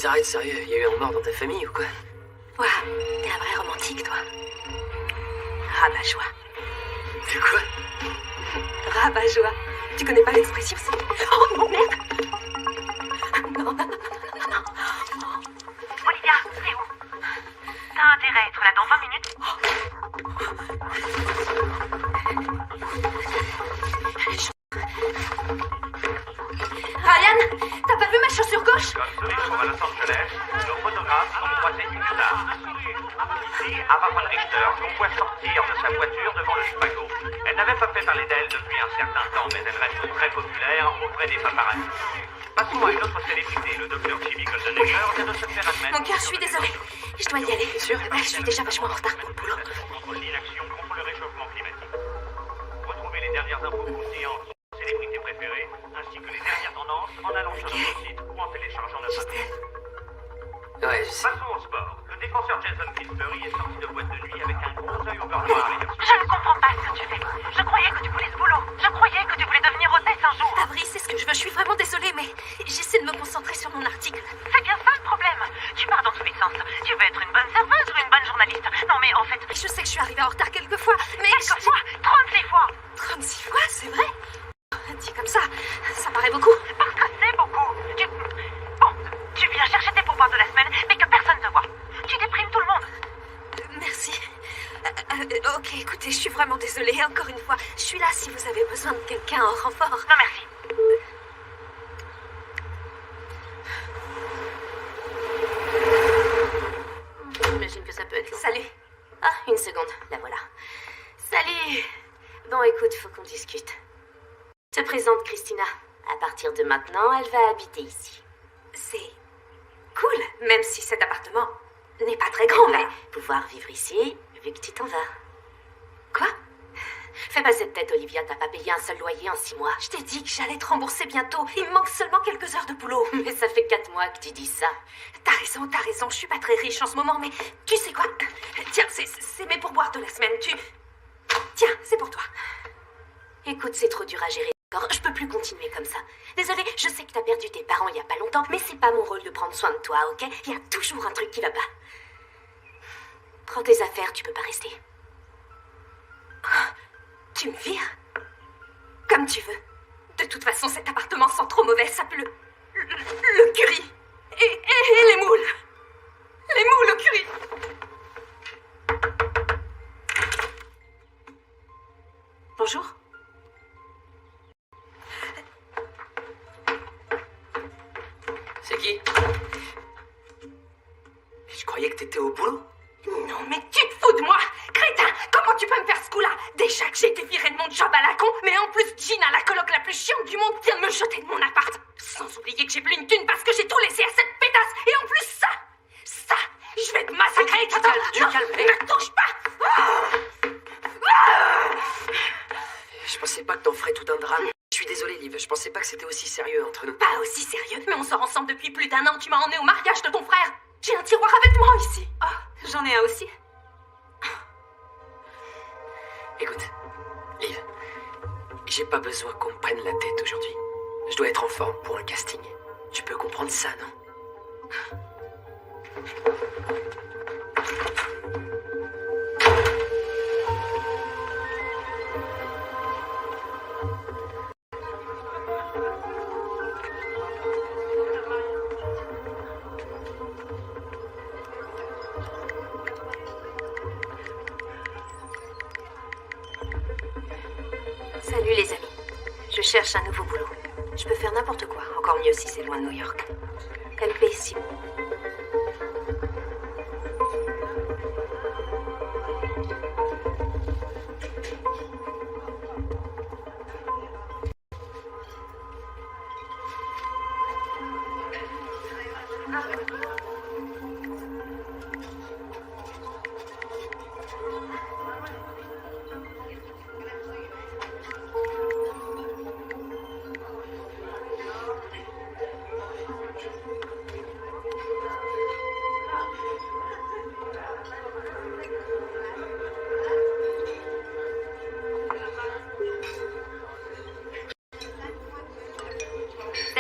s'arrête, sérieux. Il y a eu un mort dans ta famille ou quoi? Ouah, t'es un vrai romantique, toi. Rabat-joie. De quoi? Rabat-joie. Tu connais pas l'expression, ça? Oh non, merde! Non, non, non, non. Olivia, c'est où? T'as intérêt à être là dans 20 minutes? Ryan, t'as pas vu ma chaussure gauche? Comme Zurich ou à Los Angeles, nos photographes ont croisé une dame. Ici, à Barbara Richter, qu'on voit sortir de sa voiture devant le Spago. Elle n'avait pas fait parler d'elle depuis un certain temps, mais elle reste très populaire auprès des paparazzi. Passons à une autre célébrité. Le docteur Jimmy Goldenegger vient de se faire admettre. Mon cœur, je suis désolée. Je dois y aller. T'es sûr? Je suis déjà vachement en retard pour le boulot. Contre l'inaction contre le réchauffement climatique. Retrouvez les dernières infos croustillantes sur vos célébrités préférées, ainsi que les dernières tendances en allant sur notre site ou en téléchargeant notre appli. Ouais, je sais. Passons au sport. Le défenseur Jason Pillsbury est sorti de boîte de nuit avec un gros œil au beurre noir, les garçons. Je ne comprends pas ce que tu fais. Je croyais que tu voulais ce boulot. Je croyais que tu voulais devenir hôtesse un jour. Abri, c'est ce que je veux. Je suis vraiment désolée, mais j'essaie de me concentrer sur mon article. C'est bien ça le problème. Tu pars dans tous les sens. Tu veux être une bonne serveuse ou une bonne journaliste? Non mais en fait... Je sais que je suis arrivée en retard quelques fois, mais... Quelquefois, 36 fois. 36 fois, c'est vrai? Dit comme ça paraît beaucoup. Parce que c'est beaucoup. Bon, tu viens chercher tes pourboires de la semaine, mais que personne ne voit. Tu déprimes tout le monde. Merci. Ok, écoutez, je suis vraiment désolée. Encore une fois, je suis là si vous avez besoin de quelqu'un en renfort. Non merci. J'imagine que ça peut être long. Salut. Ah, une seconde, la voilà. Salut. Bon, écoute, faut qu'on discute. Je te présente Christina. À partir de maintenant, elle va habiter ici. C'est cool, même si cet appartement n'est pas très grand, mais pouvoir vivre ici, vu que tu t'en vas. Quoi? Fais pas cette tête, Olivia, t'as pas payé un seul loyer en 6 mois. Je t'ai dit que j'allais te rembourser bientôt. Il me manque seulement quelques heures de boulot. Mais ça fait 4 mois que tu dis ça. T'as raison, je suis pas très riche en ce moment, mais tu sais quoi? Tiens, c'est mes pourboires de la semaine, Tiens, c'est pour toi. Écoute, c'est trop dur à gérer, d'accord? Je peux plus continuer comme ça. Désolée, je sais que t'as perdu tes parents il y a pas longtemps, mais c'est pas mon rôle de prendre soin de toi, ok? Il y a toujours un truc qui va pas. Prends tes affaires, tu peux pas rester. Tu me vires? Comme tu veux. De toute façon, cet appartement sent trop mauvais, ça pue le curry. Et les moules. Les moules au curry. Bonjour. C'est qui? Je croyais que t'étais au boulot. Non, mais tu te fous de moi! Crétin! Comment tu peux me faire ce coup-là? Déjà que j'ai été virée de mon job à la con, mais en plus, Gina, la coloc la plus chiante du monde, vient de me jeter de mon appart. Sans oublier que j'ai plus une thune parce que j'ai tout laissé à cette pétasse. Et en plus, ça, je vais te massacrer. Tu calmes, hey. Ne touche pas! Je pensais pas que t'en ferais tout un drame. Je suis désolé, Liv. Je pensais pas que c'était aussi sérieux entre nous. Pas aussi sérieux, mais on sort ensemble depuis plus d'1 an. Tu m'as emmené au mariage de ton frère. J'ai un tiroir à vêtements ici. Oh, j'en ai un aussi. Écoute, Liv, j'ai pas besoin qu'on me prenne la tête aujourd'hui. Je dois être en forme pour un casting. Tu peux comprendre ça, non? Salut les amis. Je cherche un nouveau boulot. Je peux faire n'importe quoi, encore mieux si c'est loin de New York. MP Simon.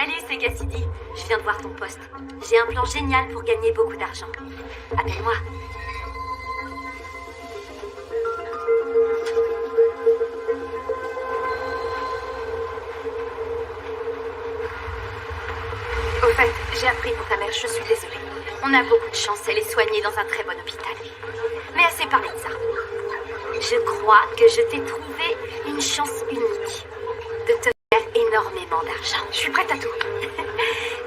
Salut, c'est Cassidy. Je viens de voir ton post. J'ai un plan génial pour gagner beaucoup d'argent. Appelle-moi. Au fait, j'ai appris pour ta mère, je suis désolée. On a beaucoup de chance, elle est soignée dans un très bon hôpital. Mais assez parlé de ça. Je crois que je t'ai trouvé une chance unique de te faire énormément d'argent. Je suis prête à tout.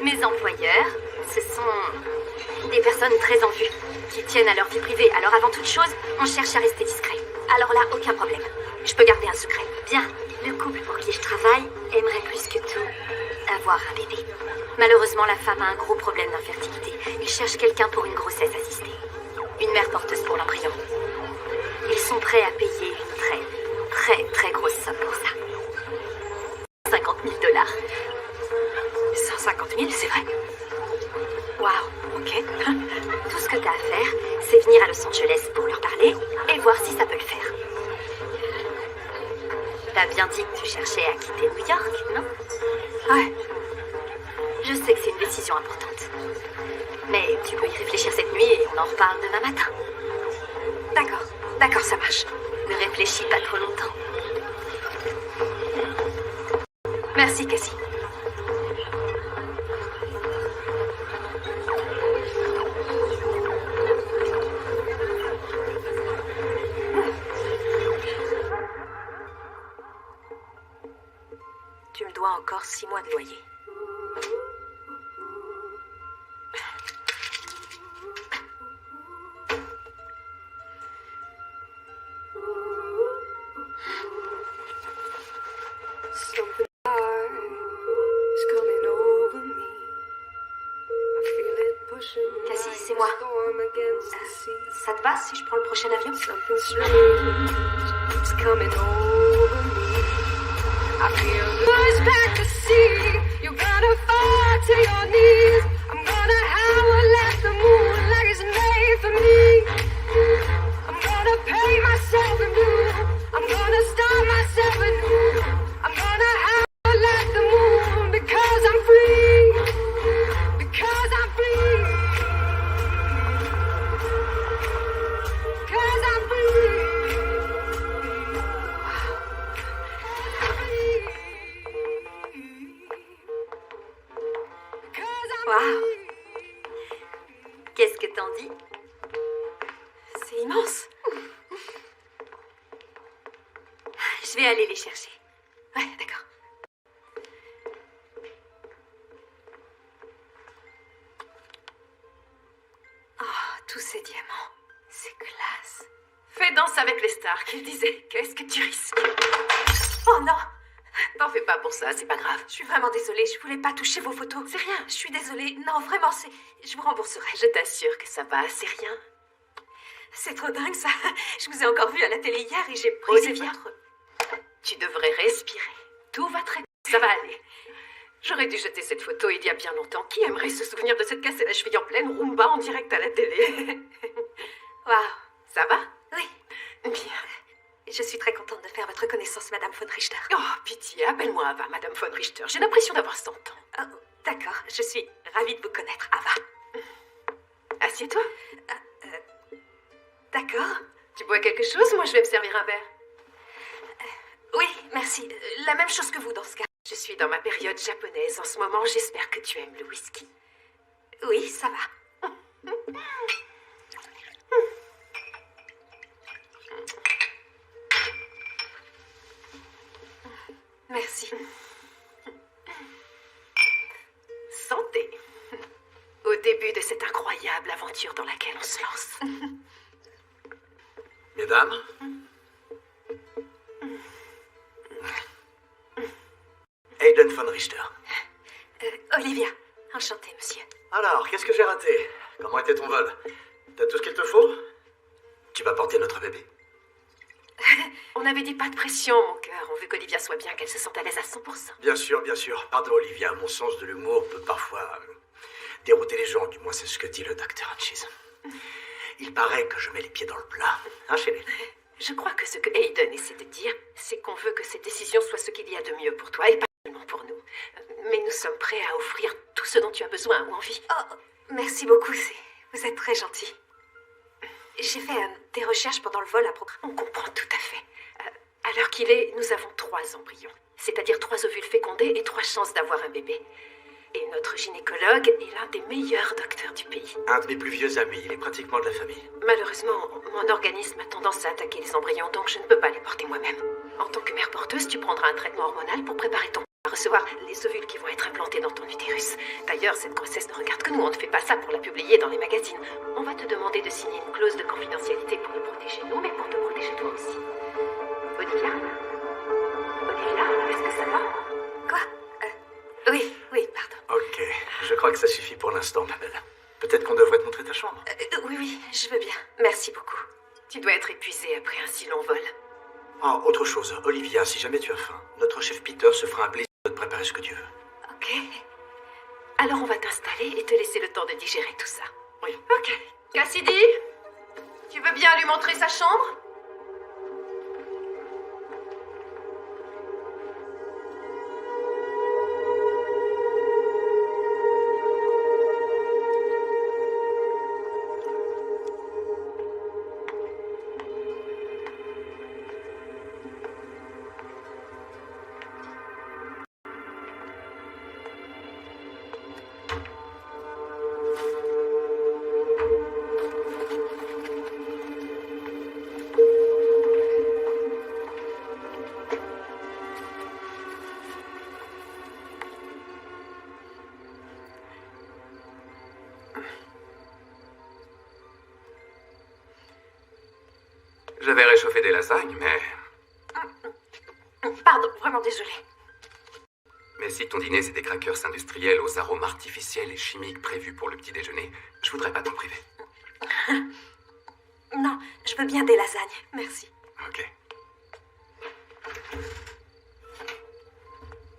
Mes employeurs, ce sont des personnes très en vue, qui tiennent à leur vie privée. Alors avant toute chose, on cherche à rester discret. Alors là, aucun problème. Je peux garder un secret. Bien, le couple pour qui je travaille aimerait plus que tout avoir un bébé. Malheureusement, la femme a un gros problème d'infertilité. Ils cherchent quelqu'un pour une grossesse assistée. Une mère porteuse pour l'embryon. Ils sont prêts à payer une très grosse somme pour ça. 50 000 $. 150 000, c'est vrai? Waouh, ok. Tout ce que t'as à faire, c'est venir à Los Angeles pour leur parler et voir si ça peut le faire. T'as bien dit que tu cherchais à quitter New York, non? Ouais. Je sais que c'est une décision importante. Mais tu peux y réfléchir cette nuit et on en reparle demain matin. D'accord, ça marche. Ne réfléchis pas trop longtemps. Merci, Cassie. Tu me dois encore 6 mois de loyer. Cassie, c'est moi. Ça te va si je prends le prochain avion? Waouh, Qu'est-ce que t'en dis? c'est immense. Je vais aller les chercher. Ouais, d'accord. Oh, tous ces diamants. C'est classe. Fais danse avec les stars, qu'il disait. Qu'est-ce que tu risques? Oh non, T'en fais pas pour ça, c'est pas grave. je suis vraiment désolée. Je voulais pas toucher vos photos. C'est rien. Je suis désolée. Non, vraiment, c'est... Je vous rembourserai. Je t'assure que ça va, c'est rien. C'est trop dingue, ça. Je vous ai encore vu à la télé hier et j'ai pris Olivia, tu devrais respirer. Tout va très bien. Ça va aller. J'aurais dû jeter cette photo il y a bien longtemps. Qui aimerait se souvenir de cette casser la cheville en pleine rumba en direct à la télé? Waouh. Ça va? Oui, Bien. je suis très contente de faire votre connaissance, Madame von Richter. Oh, pitié, appelle-moi Ava, Madame von Richter. J'ai l'impression d'avoir 100 ans. Oh, d'accord, je suis ravie de vous connaître, Ava. Assieds-toi. D'accord. Tu bois quelque chose? Moi, je vais me servir un verre. Oui, merci. La même chose que vous dans ce cas. Je suis dans ma période japonaise en ce moment. J'espère que tu aimes le whisky. Oui, ça va. Merci. Santé. Au début de cette incroyable aventure dans laquelle on se lance. Mesdames, Hayden von Richter. Olivia, enchantée, monsieur. Alors, qu'est-ce que j'ai raté? Comment était ton vol? T'as tout ce qu'il te faut? Tu vas porter notre bébé. On avait dit pas de pression, mon cœur. On veut qu'Olivia soit bien, qu'elle se sente à l'aise à 100%. Bien sûr, bien sûr. Pardon, Olivia, mon sens de l'humour peut parfois dérouter les gens. Du moins, c'est ce que dit le docteur Hutchins. Il paraît que je mets les pieds dans le plat. Hein, chérie? Je crois que ce que Hayden essaie de dire, c'est qu'on veut que cette décision soit ce qu'il y a de mieux pour toi et pas seulement pour nous. Mais nous sommes prêts à offrir tout ce dont tu as besoin ou envie. Oh, merci beaucoup, vous êtes très gentil. J'ai fait des recherches pendant le vol à propos. On comprend tout à fait. À l'heure qu'il est, nous avons 3 embryons. C'est-à-dire 3 ovules fécondés et 3 chances d'avoir un bébé. Et notre gynécologue est l'un des meilleurs docteurs du pays. Un de mes plus vieux amis, il est pratiquement de la famille. Malheureusement, mon organisme a tendance à attaquer les embryons, donc je ne peux pas les porter moi-même. En tant que mère porteuse, tu prendras un traitement hormonal pour préparer ton à recevoir les ovules qui vont être implantés dans ton utérus. D'ailleurs, cette grossesse ne regarde que nous, on ne fait pas ça pour la publier dans les magazines. On va te demander de signer une clause de confidentialité pour nous protéger nous, mais pour te protéger toi aussi. Olivia, est-ce que ça va? Quoi Oui, pardon. Ok, je crois que ça suffit pour l'instant, ma belle. Peut-être qu'on devrait te montrer ta chambre. Oui, je veux bien. Merci beaucoup. Tu dois être épuisée après un si long vol. Oh, autre chose, Olivia, si jamais tu as faim, notre chef Peter se fera un plaisir de te préparer ce que tu veux. Ok. Alors on va t'installer et te laisser le temps de digérer tout ça. Oui. Ok. Cassidy, tu veux bien lui montrer sa chambre? J'avais réchauffé des lasagnes, mais... Pardon, vraiment désolée. Mais si ton dîner c'est des crackers industriels aux arômes artificiels et chimiques prévus pour le petit déjeuner, je voudrais pas t'en priver. Non, je veux bien des lasagnes, merci. Ok.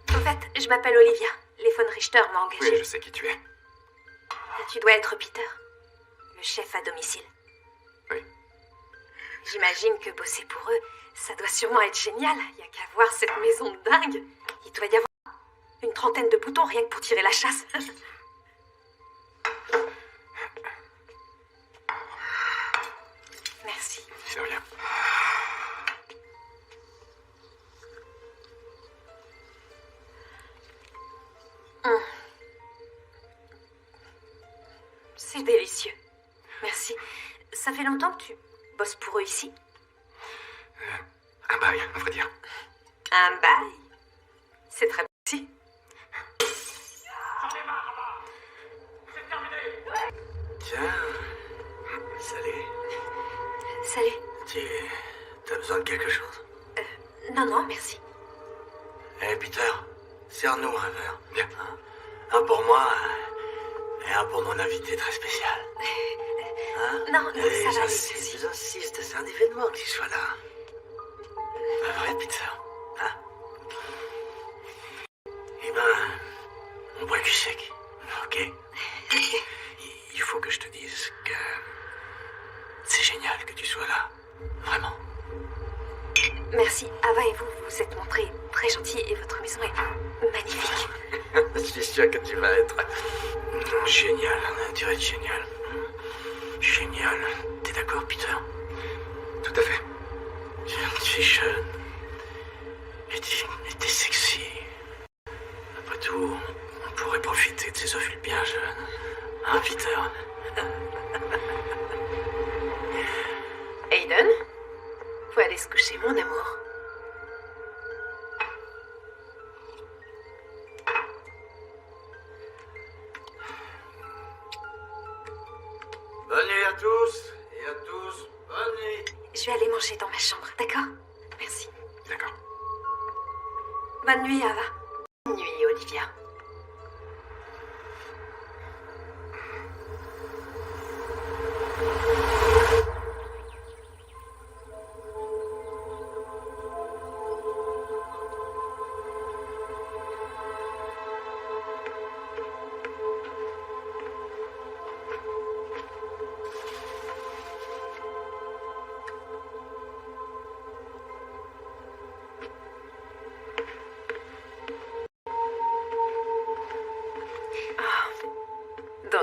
En fait, je m'appelle Olivia. Les von Richter m'ont engagée. Oui, je sais qui tu es. Et tu dois être Peter, le chef à domicile. Oui. J'imagine que bosser pour eux, ça doit sûrement être génial. Il n'y a qu'à voir cette maison de dingue. Il doit y avoir une 30aine de boutons rien que pour tirer la chasse. Merci. C'est rien. C'est délicieux. Merci. Ça fait longtemps que tu bosses pour eux ici? Un bail, à vrai dire. Un bail? C'est très petit. Tiens, salut. Salut. T'as besoin de quelque chose? Non, merci. Eh, Peter, sers-nous un verre. Bien. Un pour moi et un pour mon invité très spécial. Hein? Non, ça va aller, J'insiste, merci. j'insiste, c'est un événement qu'il soit là. Pas vrai, Peter? Hein? Eh ben, on boit du sec, ok? Il faut que je te dise que c'est génial que tu sois là. Vraiment. Merci. Ava et vous vous êtes montrés très gentils et votre maison est magnifique. Je suis sûr que tu vas être génial. Tu vas être génial. Génial. T'es d'accord, Peter? Tout à fait. Tu es jeune. Et t'es sexy. Après tout, on pourrait profiter de ces ovules bien jeunes. Hein, Peter? Aiden, faut aller se coucher, mon amour. Bonne nuit à tous et à tous. Bonne nuit. Je vais aller manger dans ma chambre, d'accord? Merci. D'accord. Bonne nuit, Ava. Bonne nuit, Olivia.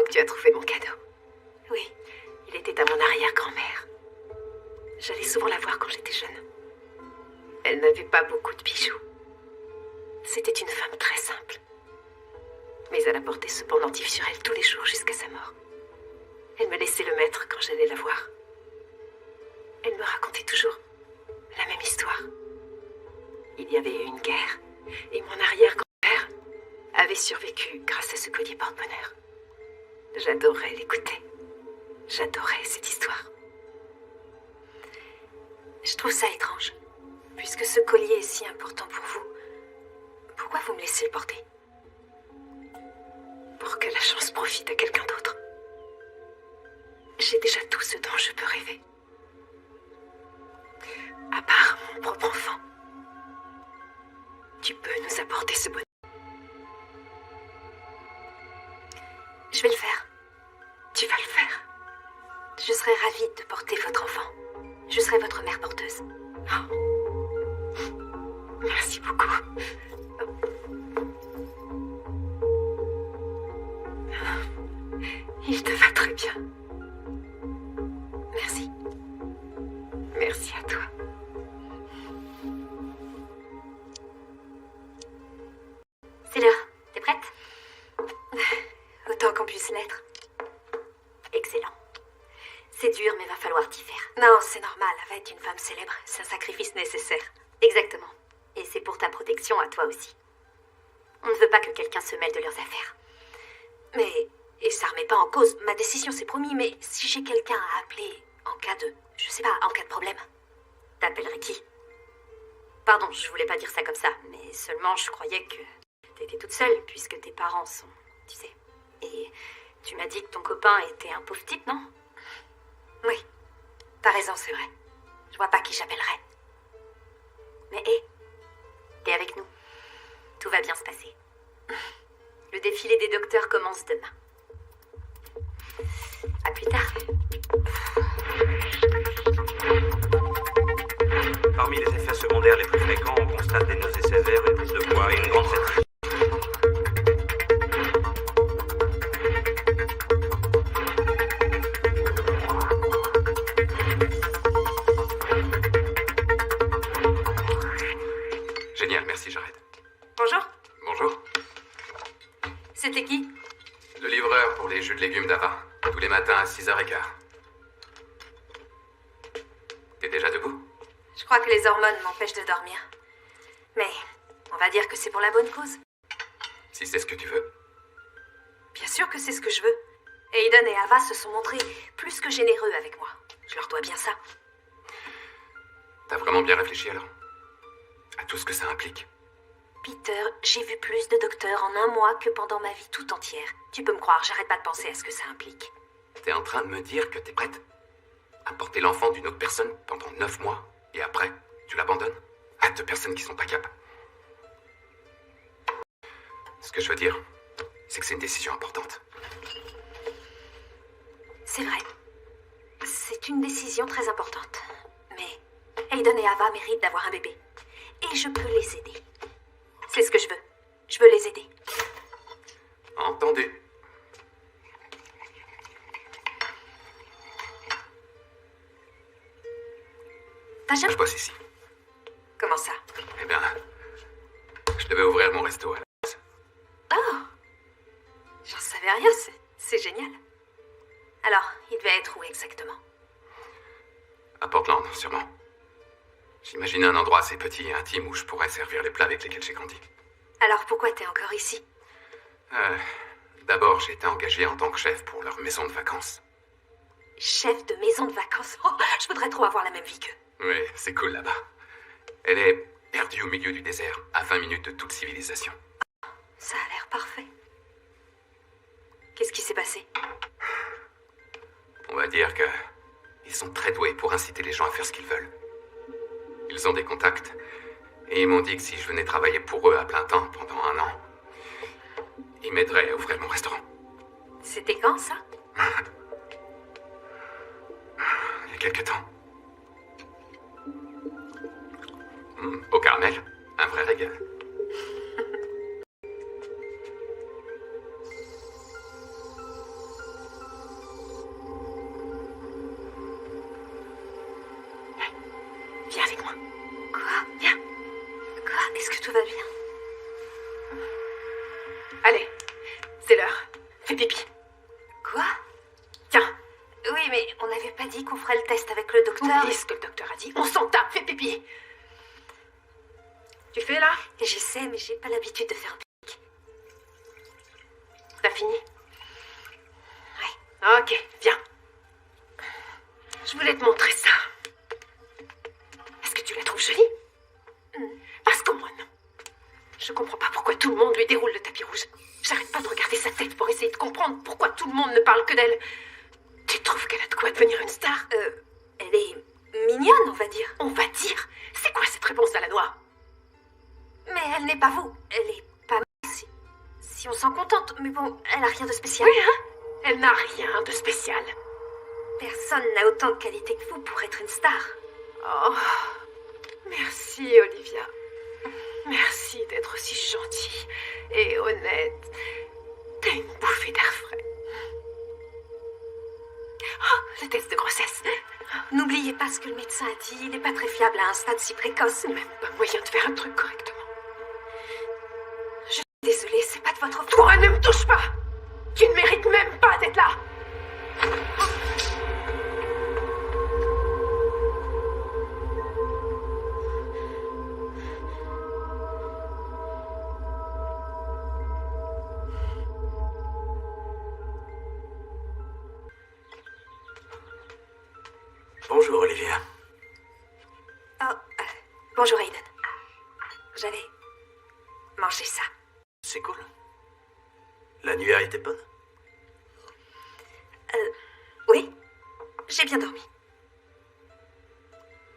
que tu as trouvé mon cadeau. Oui, il était à mon arrière-grand-mère. J'allais souvent la voir quand j'étais jeune. Elle n'avait pas beaucoup de bijoux. C'était une femme très simple. Mais elle apportait ce pendentif sur elle tous les jours jusqu'à sa mort. Elle me laissait le mettre quand j'allais la voir. Elle me racontait toujours la même histoire. Il y avait eu une guerre, et mon arrière-grand-père avait survécu grâce à ce collier porte-bonheur. J'adorais l'écouter. J'adorais cette histoire. Je trouve ça étrange. Puisque ce collier est si important pour vous, pourquoi vous me laissez le porter? Pour que la chance profite à quelqu'un d'autre. J'ai déjà tout ce dont je peux rêver. À part mon propre enfant. Tu peux nous apporter ce bonheur. Je vais le faire. Tu vas le faire. Je serai ravie de porter votre enfant. Je serai votre mère porteuse. Oh. Merci beaucoup. Il te va très bien. Merci. Merci à toi. C'est l'heure. T'es prête? Autant qu'on puisse l'être. Excellent. C'est dur, mais va falloir t'y faire. Non, c'est normal. Elle va être une femme célèbre. C'est un sacrifice nécessaire. Exactement. Et c'est pour ta protection à toi aussi. On ne veut pas que quelqu'un se mêle de leurs affaires. Mais... Et ça remet pas en cause ma décision, c'est promis. Mais si j'ai quelqu'un à appeler en cas de... Je sais pas, en cas de problème. T'appellerais qui? Pardon, je voulais pas dire ça comme ça. Mais seulement, je croyais que t'étais toute seule, puisque tes parents sont... Tu sais. Et tu m'as dit que ton copain était un pauvre type, non? Oui. T'as raison, c'est vrai. Je vois pas qui j'appellerais. Mais hé, t'es avec nous. Tout va bien se passer. Le défilé des docteurs commence demain. À plus tard. Parmi les effets secondaires les plus fréquents, on constate des nausées sévères, une prise de poids et une grande saturation. Génial, merci, Jared. Bonjour. Bonjour. C'était qui? Le livreur pour les jus de légumes d'Ava. Tous les matins à 6h15. T'es déjà debout? Je crois que les hormones m'empêchent de dormir. Mais on va dire que c'est pour la bonne cause. Si c'est ce que tu veux. Bien sûr que c'est ce que je veux. Aiden et Ava se sont montrés plus que généreux avec moi. Je leur dois bien ça. T'as vraiment bien réfléchi alors? À tout ce que ça implique. Peter, j'ai vu plus de docteurs en un mois que pendant ma vie tout entière. Tu peux me croire, j'arrête pas de penser à ce que ça implique. T'es en train de me dire que t'es prête à porter l'enfant d'une autre personne pendant 9 mois et après, tu l'abandonnes à 2 personnes qui sont pas capables. Ce que je veux dire, c'est que c'est une décision importante. C'est vrai. C'est une décision très importante. Mais Aiden et Ava méritent d'avoir un bébé. Et je peux les aider. C'est ce que je veux. Je veux les aider. Entendu. T'as jamais... Je bosse ici. Comment ça? Eh bien, je devais ouvrir mon resto à la base. Oh! J'en savais rien, c'est génial. Alors, il devait être où exactement? À Portland, sûrement. J'imagine un endroit assez petit et intime où je pourrais servir les plats avec lesquels j'ai grandi. Alors pourquoi t'es encore ici? D'abord, j'ai été engagé en tant que chef pour leur maison de vacances. Chef de maison de vacances? Oh, je voudrais trop avoir la même vie qu'eux. Oui, c'est cool là-bas. Elle est perdue au milieu du désert, à 20 minutes de toute civilisation. Ça a l'air parfait. Qu'est-ce qui s'est passé? On va dire que ils sont très doués pour inciter les gens à faire ce qu'ils veulent. Ils ont des contacts, et ils m'ont dit que si je venais travailler pour eux à plein temps pendant 1 an, ils m'aideraient à ouvrir mon restaurant. C'était quand, ça? Il y a quelque temps. Au caramel, un vrai régal. l'heure. Fais pipi. Quoi? Tiens, Oui, mais on n'avait pas dit qu'on ferait le test avec le docteur. oublie ce que le docteur a dit. On s'en tape, fais pipi. Tu fais là? J'essaie, mais j'ai pas l'habitude de faire pipi. T'as fini? Ouais. Ok, viens. Je voulais te montrer ça. Est-ce que tu la trouves jolie? Parce que moi, non. Je comprends pas pourquoi tout le monde lui déroule le tapis rouge. J'arrête pas de regarder sa tête pour essayer de comprendre pourquoi tout le monde ne parle que d'elle. Tu trouves qu'elle a de quoi devenir une star? Elle est mignonne, on va dire. On va dire. C'est quoi cette réponse à la noix? Mais elle n'est pas vous. Elle est pas moi, si on s'en contente. Mais bon, elle a rien de spécial. Oui, hein? Elle n'a rien de spécial. Personne n'a autant de qualité que vous pour être une star. Oh, merci Olivia. Merci d'être aussi gentille et honnête. T'as une bouffée d'air frais. Oh, le test de grossesse. N'oubliez pas ce que le médecin a dit. Il n'est pas très fiable à un stade si précoce. Même pas moyen de faire un truc correctement. Je suis désolée, c'est pas de votre faute. Toi, ne me touche pas. Tu ne mérites même pas d'être là. Bonjour, Olivia. Oh, bonjour Aiden. J'avais mangé ça. C'est cool. La nuit a été bonne? Oui, j'ai bien dormi.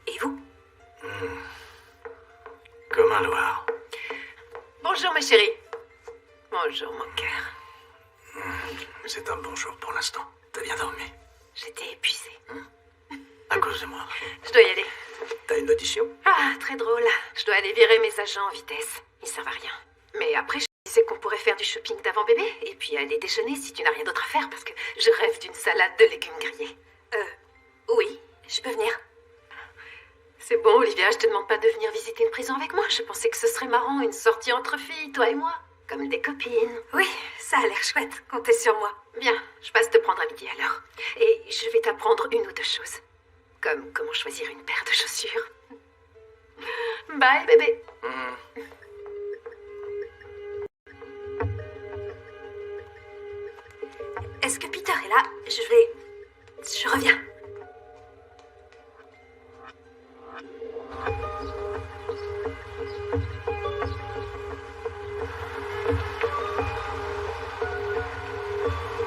Et vous? Comme un loir. Bonjour, ma chérie. Bonjour, mon cœur. C'est un bon jour pour l'instant. T'as bien dormi? J'étais épuisée. À cause de moi. Je dois y aller. T'as une audition? Ah, très drôle. Je dois aller virer mes agents en vitesse. Ils servent à rien. Mais après, je disais qu'on pourrait faire du shopping d'avant bébé et puis aller déjeuner si tu n'as rien d'autre à faire parce que je rêve d'une salade de légumes grillés. Oui, je peux venir. C'est bon, Olivia, je te demande pas de venir visiter une prison avec moi. Je pensais que ce serait marrant, une sortie entre filles, toi et moi. Comme des copines. Oui, ça a l'air chouette. Comptez sur moi. Bien, je passe te prendre à midi alors. Et je vais t'apprendre une ou deux choses. Comme comment choisir une paire de chaussures. Bye, bébé. Est-ce que Peter est là? Je reviens.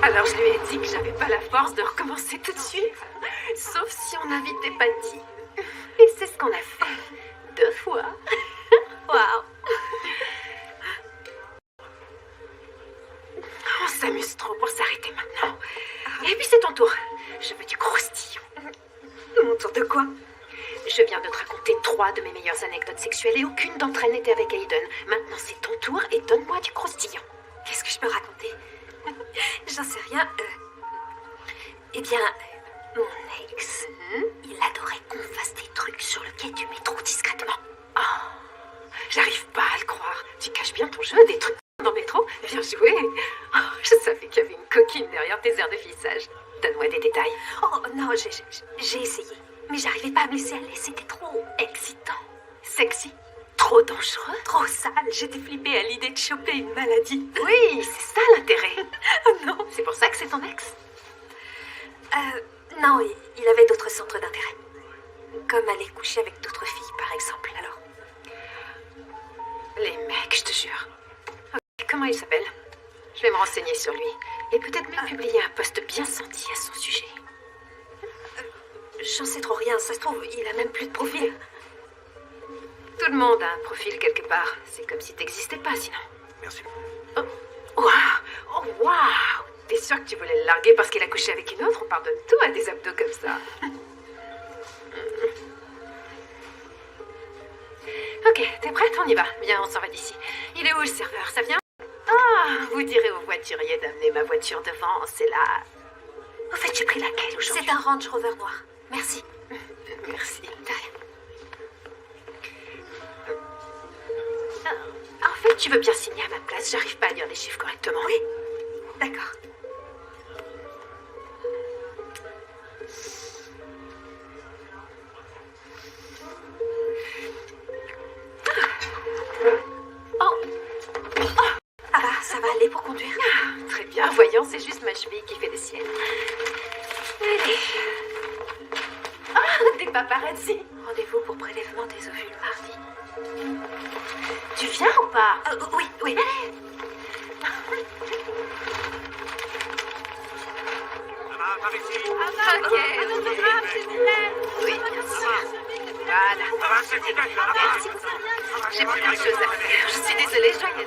Alors je lui ai dit que j'avais pas la force de recommencer tout de suite. Sauf si on invitait Patty. Et c'est ce qu'on a fait. 2 fois. Waouh. On s'amuse trop pour s'arrêter maintenant. Et puis c'est ton tour. Je veux du croustillon. Mon tour de quoi? Je viens de te raconter 3 de mes meilleures anecdotes sexuelles et aucune d'entre elles n'était avec Aiden. Maintenant c'est ton tour et donne-moi du croustillant. Qu'est-ce que je peux raconter? J'en sais rien. Eh bien, mon ex, il adorait qu'on fasse des trucs sur le quai du métro discrètement. Oh, j'arrive pas à le croire. Tu caches bien ton jeu, des trucs dans le métro. Bien joué. Oh, je savais qu'il y avait une coquine derrière tes airs de fiçage. Donne-moi des détails. Oh non, j'ai essayé. Mais j'arrivais pas à me laisser aller. C'était trop excitant. Sexy. Trop dangereux. Trop sale. J'étais flippée à l'idée de choper une maladie. Oui, c'est ça l'intérêt. Oh non. C'est pour ça que c'est ton ex. Non, il avait d'autres centres d'intérêt. Comme aller coucher avec d'autres filles, par exemple, alors. Les mecs, je te jure. Okay, comment il s'appelle? Je vais me renseigner sur lui. Et peut-être même publier un post bien senti à son sujet. J'en sais trop rien. Ça se trouve, il a même plus de profil. Tout le monde a un profil quelque part. C'est comme si t'existais pas, sinon. Merci. Oh, waouh! Oh, waouh! T'es sûr que tu voulais le larguer parce qu'il a couché avec une autre? On pardonne tout à des abdos comme ça. Ok, t'es prête? On y va. Viens, on s'en va d'ici. Il est où le serveur? Ça vient? Ah, vous direz au voiturier d'amener ma voiture devant. C'est là. Au fait, j'ai pris laquelle aujourd'hui? C'est un Range Rover noir. Merci. Merci. De rien. En fait, tu veux bien signer à ma place? J'arrive pas à lire les chiffres correctement. Oui. D'accord. Ça va aller pour conduire? Très bien, voyons, c'est juste ma cheville qui fait des siennes. Allez. Des paparazzi. Rendez-vous pour prélèvement des ovules mardi. Tu viens ou pas? Oui, oui. Par ici. Ok. Un autographe, s'il vous plaît. Oui, bien sûr. Voilà. C'est efficace, là. J'ai beaucoup de choses à faire. Je suis désolée, je dois y aller.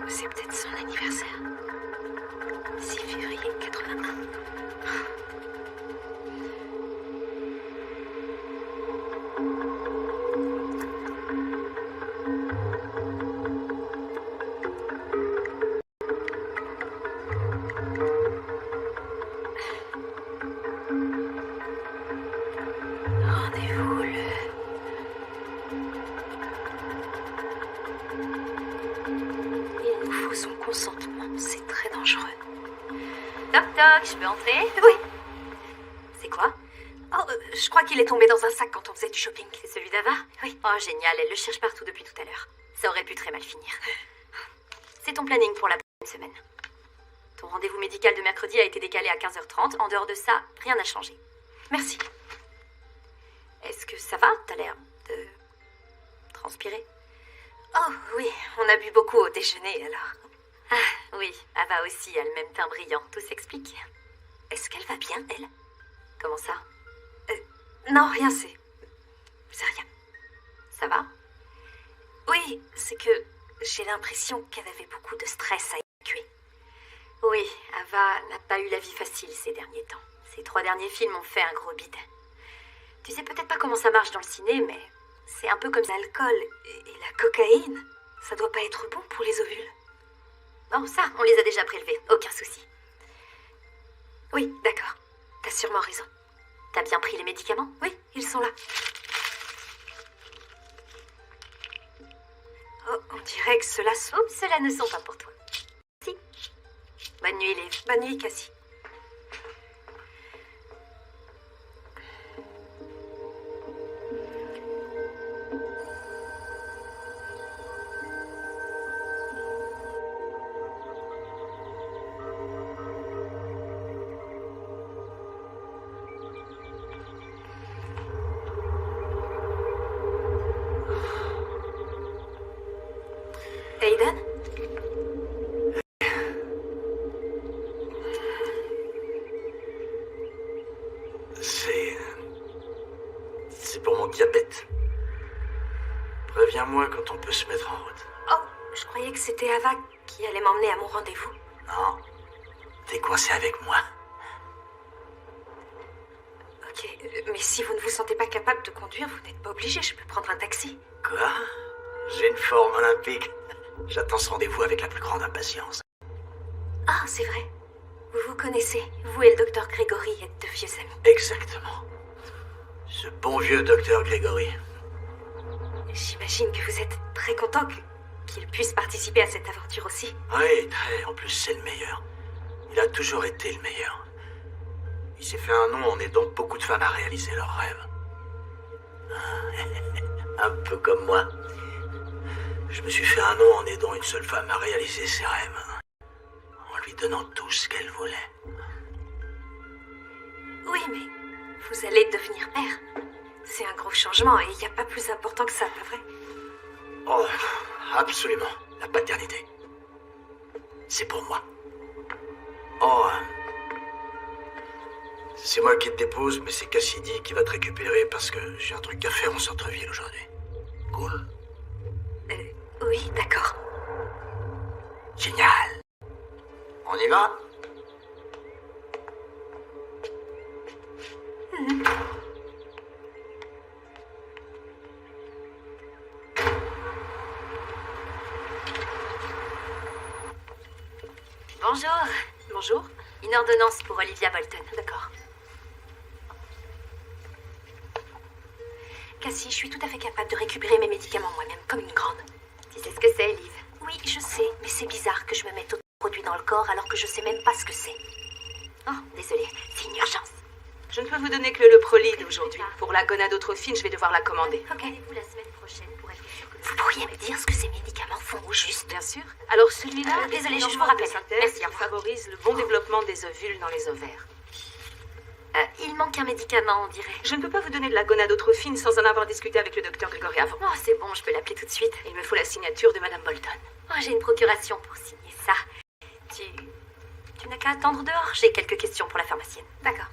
C'est peut-être son anniversaire. 6 février 81. Rendez-vous Il nous faut son consentement, c'est très dangereux. Toc toc, je peux entrer? Oui. C'est quoi? Oh, je crois qu'il est tombé dans un sac quand on faisait du shopping. C'est celui d'Ava? Oui. Oh, génial, elle le cherche partout depuis tout à l'heure. Ça aurait pu très mal finir. C'est ton planning pour la prochaine semaine. Ton rendez-vous médical de mercredi a été décalé à 15h30. En dehors de ça, rien n'a changé. Merci. Est-ce que ça va? T'as l'air de transpirer. Oh oui, on a bu beaucoup au déjeuner alors. Ah oui, Ava aussi a le même teint brillant. Tout s'explique. Est-ce qu'elle va bien, elle? Comment ça? Non, rien, c'est rien. Ça va? Oui, c'est que j'ai l'impression qu'elle avait beaucoup de stress à évacuer. Oui, Ava n'a pas eu la vie facile ces derniers temps. Ses 3 derniers films ont fait un gros bide. Tu sais peut-être pas comment ça marche dans le ciné, mais c'est un peu comme l'alcool et la cocaïne. Ça doit pas être bon pour les ovules. Bon, ça, on les a déjà prélevés. Aucun souci. Oui, d'accord. T'as sûrement raison. T'as bien pris les médicaments? Oui, ils sont là. Oh, on dirait que ceux-là sont... Oups, ceux-là ne sont pas pour toi. Si. Bonne nuit, Liv. Bonne nuit, Cassie. Aiden? C'est pour mon diabète. Préviens-moi quand on peut se mettre en route. Oh, je croyais que c'était Ava qui allait m'emmener à mon rendez-vous. Non, t'es coincé avec moi. Ok, mais si vous ne vous sentez pas capable de conduire, vous n'êtes pas obligé, je peux prendre un taxi. Quoi? J'ai une forme olympique. J'attends ce rendez-vous avec la plus grande impatience. Ah, c'est vrai. Vous vous connaissez. Vous et le docteur Grégory êtes de vieux amis. Exactement. Ce bon vieux docteur Grégory. J'imagine que vous êtes très content qu'il puisse participer à cette aventure aussi. Oui, très. En plus, c'est le meilleur. Il a toujours été le meilleur. Il s'est fait un nom en aidant beaucoup de femmes à réaliser leurs rêves. Un peu comme moi. Je me suis fait un nom en aidant une seule femme à réaliser ses rêves. En lui donnant tout ce qu'elle voulait. Oui, mais vous allez devenir père. C'est un gros changement et il n'y a pas plus important que ça, pas vrai? Oh, absolument. La paternité. C'est pour moi. Oh, c'est moi qui te dépose, mais c'est Cassidy qui va te récupérer parce que j'ai un truc à faire en centre-ville aujourd'hui. Cool? Oui, d'accord. Génial. On y va? Bonjour. Bonjour. Une ordonnance pour Olivia Bolton. D'accord. Cassie, je suis tout à fait capable de récupérer mes médicaments moi-même, comme une grande. Tu sais ce que c'est, Liv? Oui, je sais, mais c'est bizarre que je me mette autant de produits dans le corps alors que je sais même pas ce que c'est. Oh, désolée, c'est une urgence. Je ne peux vous donner que le Leprolide aujourd'hui. Pour la gonadotrophine, je vais devoir la commander. Ok, vous la semaine prochaine pour être sûr que... Vous pourriez me dire ce que ces médicaments font au juste? Bien sûr. Alors celui-là, désolée, je vous rappelle. Merci, au qui revoir. favorise le bon développement des ovules dans les ovaires. Il manque un médicament, on dirait. Je ne peux pas vous donner de la gonadotrophine sans en avoir discuté avec le docteur Grégory avant. Oh, c'est bon, je peux l'appeler tout de suite. Il me faut la signature de Madame Bolton. Oh, j'ai une procuration pour signer ça. Tu n'as qu'à attendre dehors. J'ai quelques questions pour la pharmacienne. D'accord.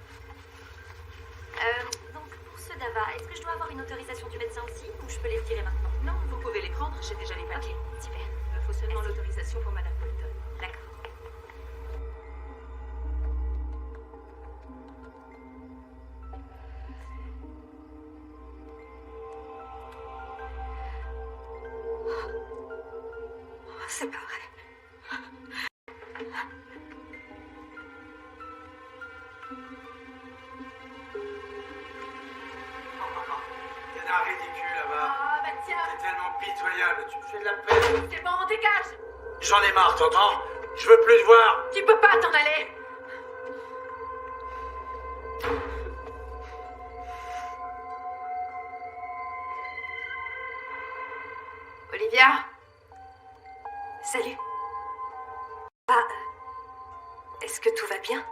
Donc, pour ce DAVA, est-ce que je dois avoir une autorisation du médecin aussi ou je peux les retirer maintenant? Non, vous pouvez les prendre, j'ai déjà les papiers. Ok, super. Il me faut seulement l'autorisation pour Madame Bolton. D'accord. C'est pas vrai. Il y en a un ridicule là-bas. Ah, bah tiens, T'es tellement pitoyable, tu me fais de la peine. c'est bon, dégage. J'en ai marre, t'entends? Je veux plus te voir. Tu peux pas t'en aller. Olivia? Salut. Ah, est-ce que tout va bien?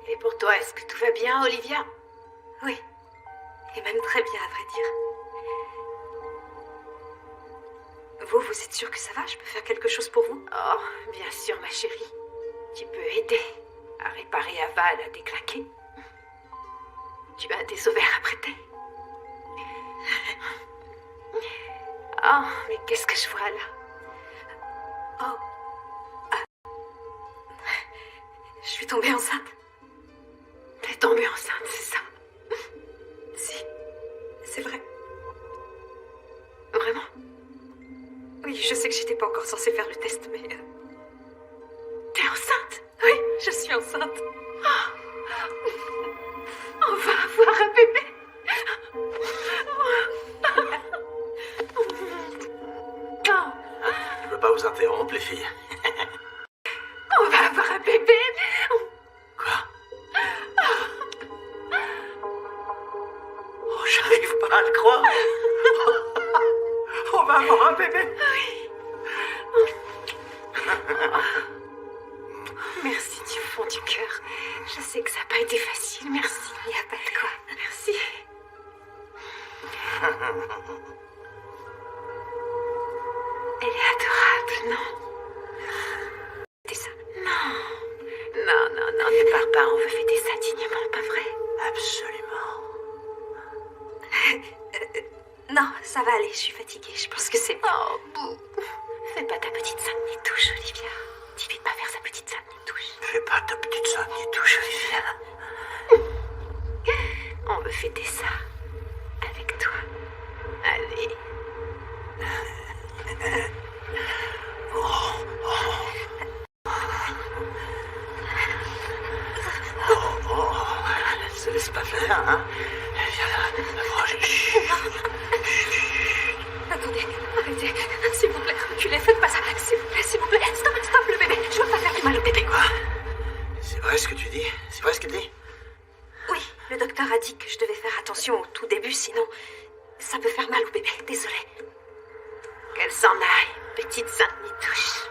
Et pour toi, est-ce que tout va bien, Olivia? Oui. Et même très bien, à vrai dire. Vous êtes sûre que ça va? Je peux faire quelque chose pour vous? Oh, bien sûr, ma chérie. Tu peux aider à réparer Ava, elle a déclaqué. Tu as des ovaires à prêter. Oh, mais qu'est-ce que je vois là? Oh. Ah. Je suis tombée enceinte. T'es tombée enceinte, c'est ça? Si. C'est vrai. Vraiment? Oui, je sais que j'étais pas encore censée faire le test, mais... T'es enceinte? Oui, je suis enceinte. Oh. On va avoir un bébé. Je veux pas vous interrompre, les filles. On va avoir un bébé. Quoi? Oh, j'arrive pas à le croire. On va avoir un bébé. Merci du fond du cœur. Je sais que ça n'a pas été facile. Merci. Il n'y a pas de quoi. Merci. Elle est adorable, non? C'est ça? Non. Non, ne pars pas. On veut fêter ça dignement, pas vrai? Absolument. Non, ça va aller. Je suis fatiguée. Je pense que c'est bien. Oh, bouh. Fais pas ta petite sainte nitouche, Olivia. Dis vite pas faire sa petite sainte nitouche. Fais pas ta petite sainte nitouche, Olivia. On veut fêter ça avec toi. Allez. Elle se laisse pas faire, hein? Viens là, approche. Attendez, arrêtez. S'il vous plaît, reculez, faites pas ça. S'il vous plaît. Stop le bébé. Je veux pas faire du mal au bébé. Quoi? C'est vrai ce que tu dis? C'est vrai ce qu'elle dit? Oui, le docteur a dit que je devais faire attention au tout début, sinon ça peut faire mal au bébé. Désolée. Qu'elle s'en aille, petite sainte nitouche.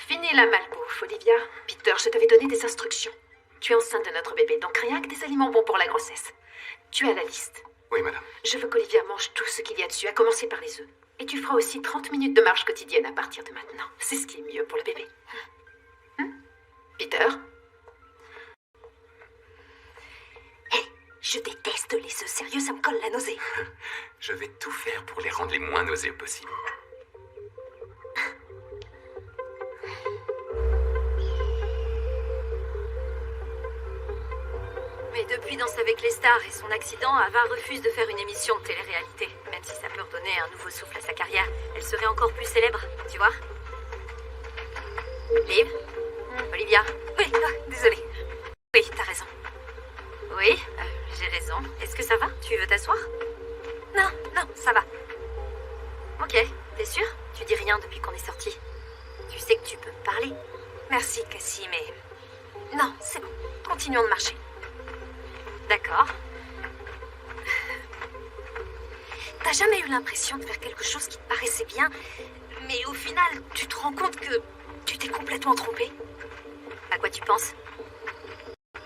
Fini la malbouffe, Olivia. Peter, je t'avais donné des instructions. Tu es enceinte de notre bébé, donc rien que des aliments bons pour la grossesse. Tu as la liste. Oui, madame. Je veux qu'Olivia mange tout ce qu'il y a dessus, à commencer par les œufs. Et tu feras aussi 30 minutes de marche quotidienne à partir de maintenant. C'est ce qui est mieux pour le bébé. Peter? Hé, je déteste les œufs. Sérieux, ça me colle la nausée. Je vais tout faire pour les rendre les moins nauséeux possible. Mais depuis Danse avec les stars et son accident, Ava refuse de faire une émission de télé-réalité. Même si ça peut redonner un nouveau souffle à sa carrière, elle serait encore plus célèbre, tu vois. Liv? Olivia? Oui, désolée. Oui, t'as raison. Oui, j'ai raison. Est-ce que ça va? Tu veux t'asseoir? Non, ça va. Ok, t'es sûre? Tu dis rien depuis qu'on est sortis. Tu sais que tu peux me parler. Merci, Cassie, mais... Non, c'est bon. Continuons de marcher. D'accord. T'as jamais eu l'impression de faire quelque chose qui te paraissait bien, mais au final, tu te rends compte que tu t'es complètement trompée? À quoi tu penses?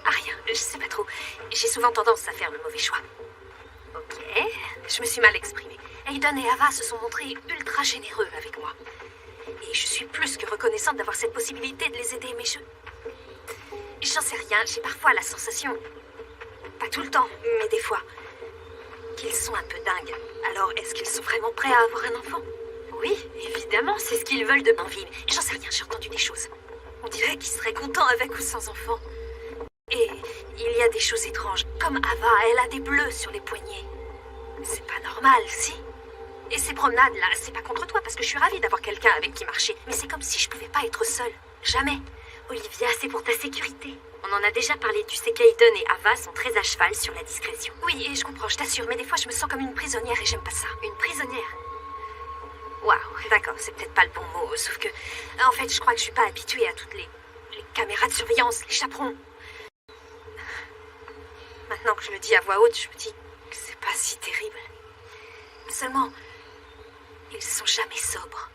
À rien, je sais pas trop. J'ai souvent tendance à faire le mauvais choix. Ok, je me suis mal exprimée. Aiden et Ava se sont montrés ultra généreux avec moi. Et je suis plus que reconnaissante d'avoir cette possibilité de les aider, mais j'en sais rien, j'ai parfois la sensation, pas tout le temps, mais des fois, qu'ils sont un peu dingues. Alors, est-ce qu'ils sont vraiment prêts à avoir un enfant? Oui, évidemment, c'est ce qu'ils veulent de ma vie. J'en sais rien, j'ai entendu des choses. On dirait qu'ils seraient contents avec ou sans enfant. Et il y a des choses étranges, comme Ava, elle a des bleus sur les poignets. C'est pas normal, si? Et ces promenades-là, c'est pas contre toi, parce que je suis ravie d'avoir quelqu'un avec qui marcher. Mais c'est comme si je pouvais pas être seule. Jamais. Olivia, c'est pour ta sécurité. On en a déjà parlé, tu sais qu'Aiden et Ava sont très à cheval sur la discrétion. Oui, et je comprends, je t'assure, mais des fois je me sens comme une prisonnière et j'aime pas ça. Une prisonnière? Waouh, d'accord, c'est peut-être pas le bon mot, sauf que... En fait, je crois que je suis pas habituée à toutes les caméras de surveillance, les chaperons. Maintenant que je le dis à voix haute, je me dis que c'est pas si terrible. Seulement, ils sont jamais sobres.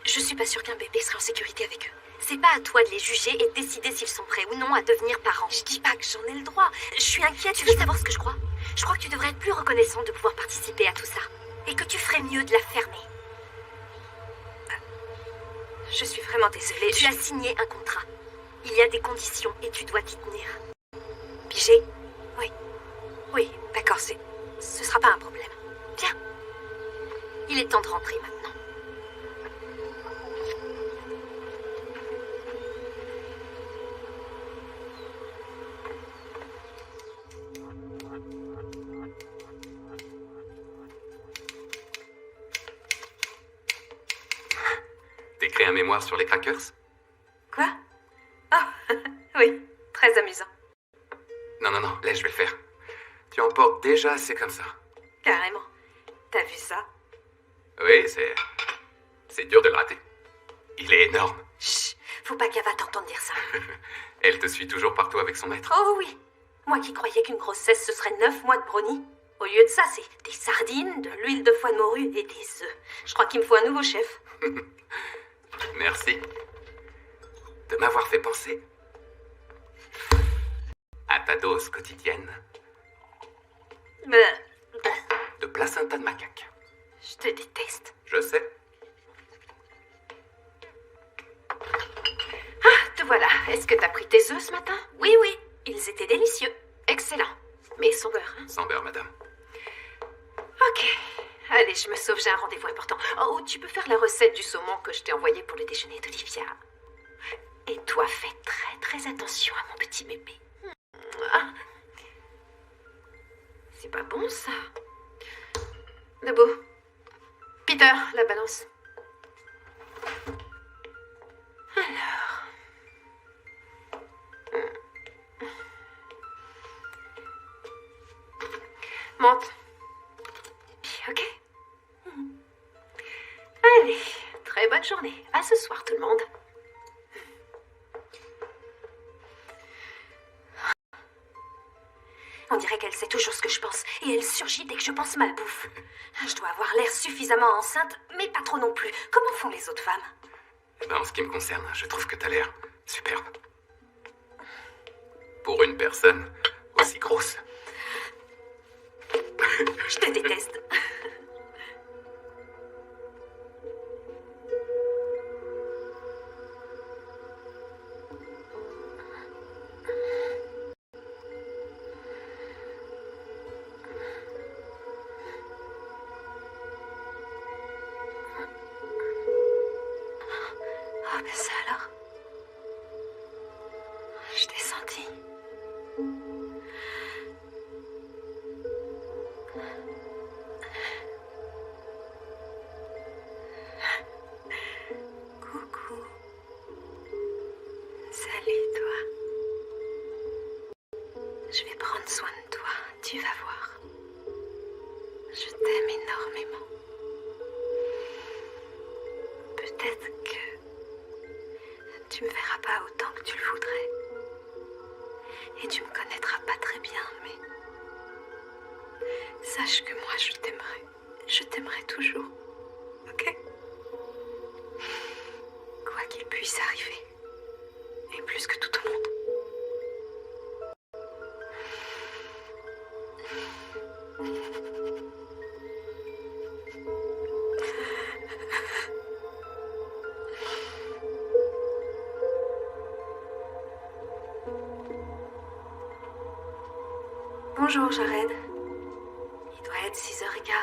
Je suis pas sûre qu'un bébé serait en sécurité avec eux. C'est pas à toi de les juger et de décider s'ils sont prêts ou non à devenir parents. Je dis pas que j'en ai le droit. Je suis inquiète. Tu veux savoir ce que je crois? Je crois que tu devrais être plus reconnaissante de pouvoir participer à tout ça. Et que tu ferais mieux de la fermer. Je suis vraiment désolée. Tu as signé un contrat. Il y a des conditions et tu dois t'y tenir. Pigé? Oui. Oui, d'accord, ce sera pas un problème. Viens. Il est temps de rentrer maintenant. T'écris un mémoire sur les crackers? Quoi? Ah, oui, très amusant. Non, laisse, je vais le faire. Tu en portes déjà assez comme ça. Carrément. T'as vu ça? Oui, c'est dur de le rater. Il est énorme. Chut, faut pas qu'Ava t'entende dire ça. Elle te suit toujours partout avec son maître? Oh oui. Moi qui croyais qu'une grossesse, ce serait 9 mois de brownie. Au lieu de ça, c'est des sardines, de l'huile de foie de morue et des œufs. Je crois qu'il me faut un nouveau chef. Merci de m'avoir fait penser à ta dose quotidienne de placenta de macaque. Je te déteste. Je sais. Ah, te voilà. Est-ce que t'as pris tes œufs ce matin? Oui, ils étaient délicieux. Excellent. Mais sans beurre, hein? Sans beurre, madame. Ok. Allez, je me sauve, j'ai un rendez-vous important. Oh, tu peux faire la recette du saumon que je t'ai envoyé pour le déjeuner d'Olivia. Et toi, fais très très attention à mon petit bébé. Ah. C'est pas bon, ça. Debout. Peter, la balance. Alors... Monte. Ok. Allez, très bonne journée. À ce soir, tout le monde. On dirait qu'elle sait toujours ce que je pense. Et elle surgit dès que je pense malbouffe. Je dois avoir l'air suffisamment enceinte, mais pas trop non plus. Comment font les autres femmes? En ce qui me concerne, je trouve que t'as l'air superbe. Pour une personne aussi grosse. Je te déteste. Oh, ben ça alors. Je t'ai senti. Je vais prendre soin de toi, tu vas voir. Je t'aime énormément. Peut-être que tu me verras pas autant que tu le voudrais. Et tu me connaîtras pas très bien, mais sache que moi je t'aimerai. Je t'aimerai toujours. Ok? Quoi qu'il puisse arriver. Et plus que tout au monde. Bonjour, Jared. Il doit être 6h15.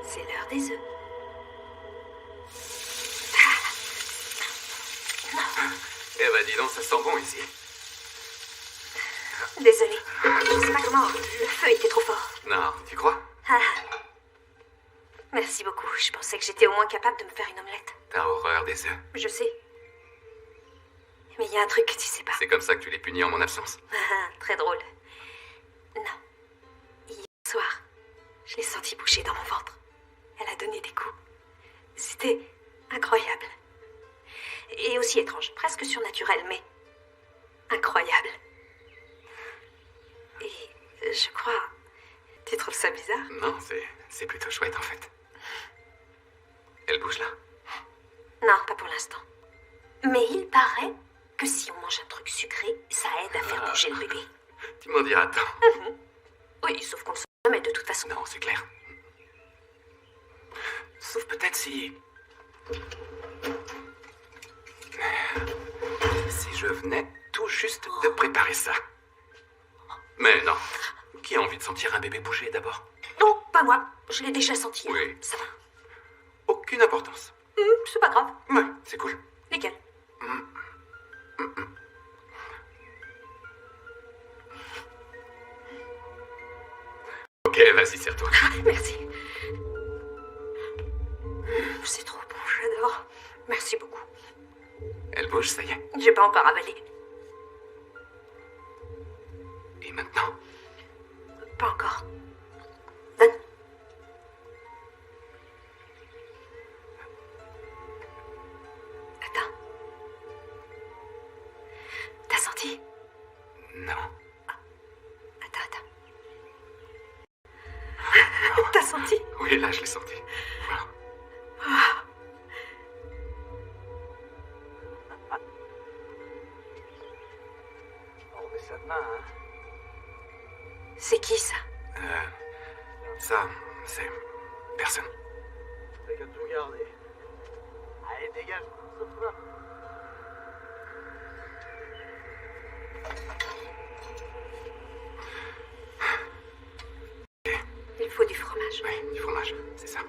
C'est l'heure des œufs. Eh ben dis donc, ça sent bon ici. Désolée. Je sais pas comment. Le feu était trop fort. Non, tu crois? Ah. Merci beaucoup. Je pensais que j'étais au moins capable de me faire une omelette. T'as horreur des œufs. Je sais. Mais il y a un truc que tu sais pas. C'est comme ça que tu les punis en mon absence. Très drôle. Non. Hier soir, je l'ai sentie bouger dans mon ventre. Elle a donné des coups. C'était incroyable. Et aussi étrange, presque surnaturel, mais incroyable. Et je crois... Tu trouves ça bizarre? Non, c'est plutôt chouette en fait. Elle bouge là? Non, pas pour l'instant. Mais il paraît que si on mange un truc sucré, ça aide à faire bouger le bébé. Tu m'en diras tant. Oui, sauf qu'on le sait jamais de toute façon. Non, c'est clair. Sauf peut-être si... Si je venais tout juste de préparer ça. Mais non. Qui a envie de sentir un bébé bouger d'abord? Non, pas moi. Je l'ai déjà senti. Oui. Ça va. Aucune importance. C'est pas grave. Ouais, c'est cool. Nickel. Ok, vas-y, serre-toi. Merci. C'est trop bon, j'adore. Merci beaucoup. Elle bouge, ça y est. J'ai pas encore avalé. Et maintenant? Pas encore. Donne. Attends. T'as senti? Non. Attends. T'as senti? Oui, là, je l'ai senti. Voilà. On remet ça demain, hein. C'est qui ça? Ça, c'est... personne. T'as qu'à tout garder. Allez, dégage. Il faut du fromage. Oui, du fromage, c'est ça.